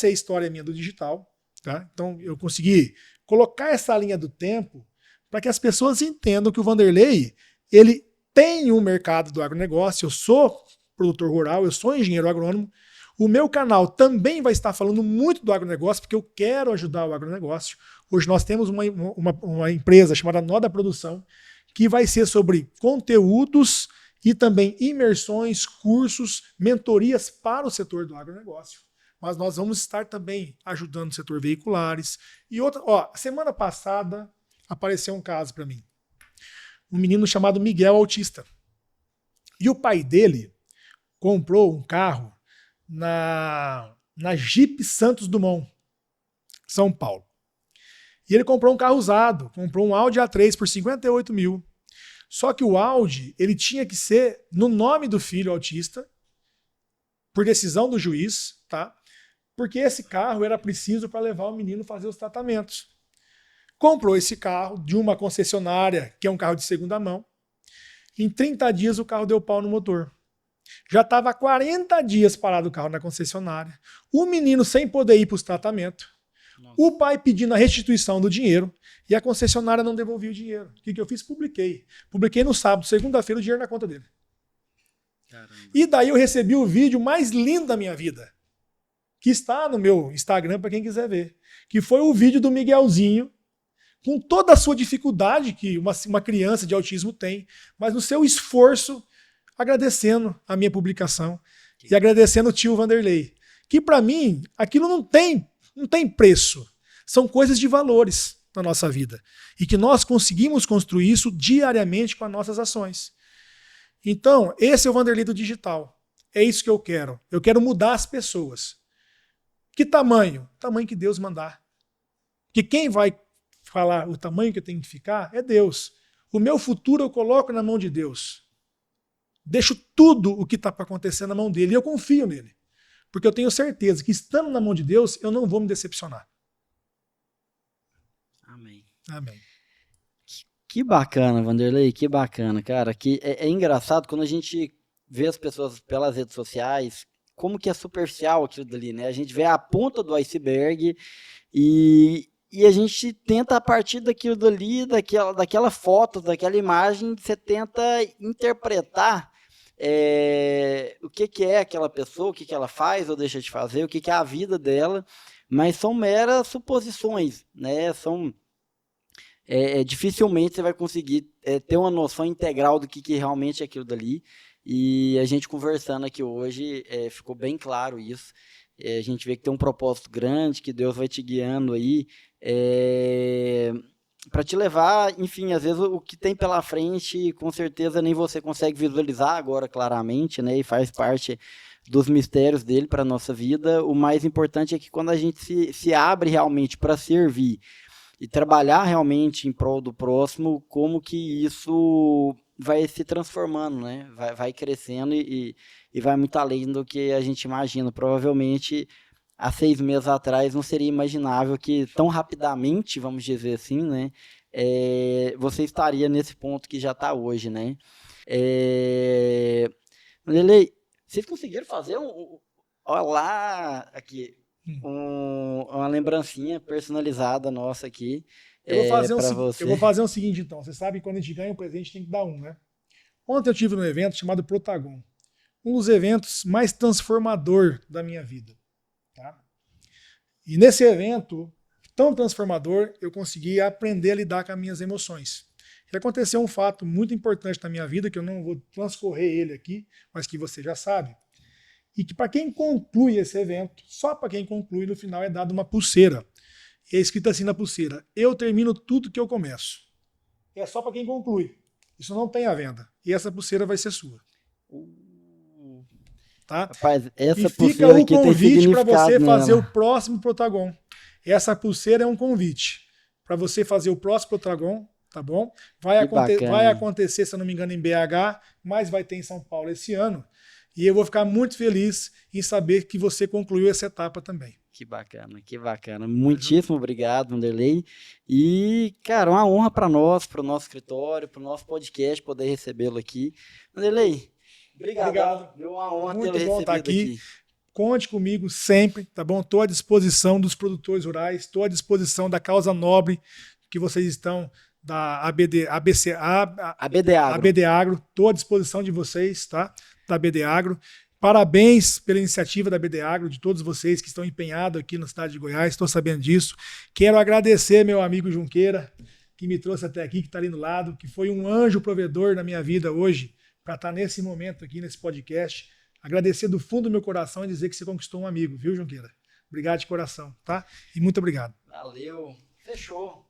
é a história minha do digital. Tá? Então, eu consegui colocar essa linha do tempo para que as pessoas entendam que o Vanderlei, ele tem um mercado do agronegócio. Eu sou produtor rural, eu sou engenheiro agrônomo. O meu canal também vai estar falando muito do agronegócio, porque eu quero ajudar o agronegócio. Hoje nós temos uma empresa chamada Noda Produção, que vai ser sobre conteúdos e também imersões, cursos, mentorias para o setor do agronegócio. Mas nós vamos estar também ajudando o setor veiculares. E outra, semana passada apareceu um caso para mim. Um menino chamado Miguel, autista. E o pai dele comprou um carro na Jeep Santos Dumont, São Paulo. E ele comprou um carro usado, comprou um Audi A3 por 58 mil. Só que o Audi, ele tinha que ser no nome do filho autista, por decisão do juiz, tá? Porque esse carro era preciso para levar o menino fazer os tratamentos. Comprou esse carro de uma concessionária, que é um carro de segunda mão. Em 30 dias o carro deu pau no motor. Já estava há 40 dias parado o carro na concessionária. O menino sem poder ir para os tratamentos. O pai pedindo a restituição do dinheiro e a concessionária não devolvia o dinheiro. O que eu fiz? Publiquei. Publiquei no sábado, segunda-feira, o dinheiro na conta dele. Caramba. E daí eu recebi o vídeo mais lindo da minha vida, que está no meu Instagram para quem quiser ver. Que foi o vídeo do Miguelzinho, com toda a sua dificuldade que uma criança de autismo tem, mas no seu esforço, agradecendo a minha publicação e agradecendo o tio Vanderlei. Que para mim, aquilo não tem preço. São coisas de valores na nossa vida. E que nós conseguimos construir isso diariamente com as nossas ações. Então, esse é o Vanderlei do digital. É isso que eu quero. Eu quero mudar as pessoas. Que tamanho? O tamanho que Deus mandar. Que quem vai falar o tamanho que eu tenho que ficar é Deus. O meu futuro eu coloco na mão de Deus. Deixo tudo o que está para acontecer na mão dele. E eu confio nele. Porque eu tenho certeza que estando na mão de Deus, eu não vou me decepcionar. Amém. Amém. Que bacana, Vanderlei, que bacana, cara. Que é engraçado quando a gente vê as pessoas pelas redes sociais, como que é superficial aquilo dali, né? A gente vê a ponta do iceberg e a gente tenta, a partir daquilo dali, daquela foto, daquela imagem, você tenta interpretar o que é aquela pessoa, o que ela faz ou deixa de fazer, o que é a vida dela, mas são meras suposições, né? Dificilmente você vai conseguir ter uma noção integral do que realmente é aquilo dali. E a gente conversando aqui hoje, ficou bem claro isso. A gente vê que tem um propósito grande, que Deus vai te guiando aí, para te levar, enfim, às vezes o que tem pela frente, com certeza nem você consegue visualizar agora claramente, né? E faz parte dos mistérios dele para a nossa vida. O mais importante é que quando a gente se abre realmente para servir e trabalhar realmente em prol do próximo, como que isso vai se transformando, né? Vai crescendo e vai muito além do que a gente imagina. Provavelmente, há 6 meses atrás, não seria imaginável que tão rapidamente, vamos dizer assim, né? Você estaria nesse ponto que já está hoje, né? Lele, vocês conseguiram fazer olha lá, aqui, uma lembrancinha personalizada nossa aqui. Eu vou fazer Você. o seguinte, então. Você sabe que quando a gente ganha um presente, tem que dar um, né? Ontem eu tive um evento chamado Protagon. Um dos eventos mais transformador da minha vida. Tá? E nesse evento, tão transformador, eu consegui aprender a lidar com as minhas emoções. E aconteceu um fato muito importante na minha vida, que eu não vou transcorrer ele aqui, mas que você já sabe. E que para quem conclui esse evento, só para quem conclui, no final é dada uma pulseira. E é escrito assim na pulseira: eu termino tudo que eu começo. É só para quem conclui. Isso não tem à venda. E essa pulseira vai ser sua. Tá? Rapaz, essa E fica pulseira o aqui tem convite para significado você fazer nela. o próximo Protagon. Essa pulseira é um convite para você fazer o próximo Protagon, tá bom? Vai acontecer, se eu não me engano, em BH, mas vai ter em São Paulo esse ano. E eu vou ficar muito feliz em saber que você concluiu essa etapa também. Que bacana, que bacana. Muitíssimo obrigado, Vanderlei. E, cara, uma honra para nós, para o nosso escritório, para o nosso podcast, poder recebê-lo aqui. Vanderlei, obrigado. Deu uma honra Muito tê-lo bom estar recebido aqui. Conte comigo sempre, tá bom? Estou à disposição dos produtores rurais, estou à disposição da causa nobre que vocês estão, da ABD Agro, estou à disposição de vocês, tá? Da ABD Agro. Parabéns pela iniciativa da ABD Agro, de todos vocês que estão empenhados aqui na cidade de Goiás, estou sabendo disso. Quero agradecer meu amigo Junqueira, que me trouxe até aqui, que está ali no lado, que foi um anjo provedor na minha vida hoje, para estar nesse momento aqui, nesse podcast. Agradecer do fundo do meu coração e dizer que você conquistou um amigo, viu, Junqueira? Obrigado de coração, tá? E muito obrigado. Valeu. Fechou.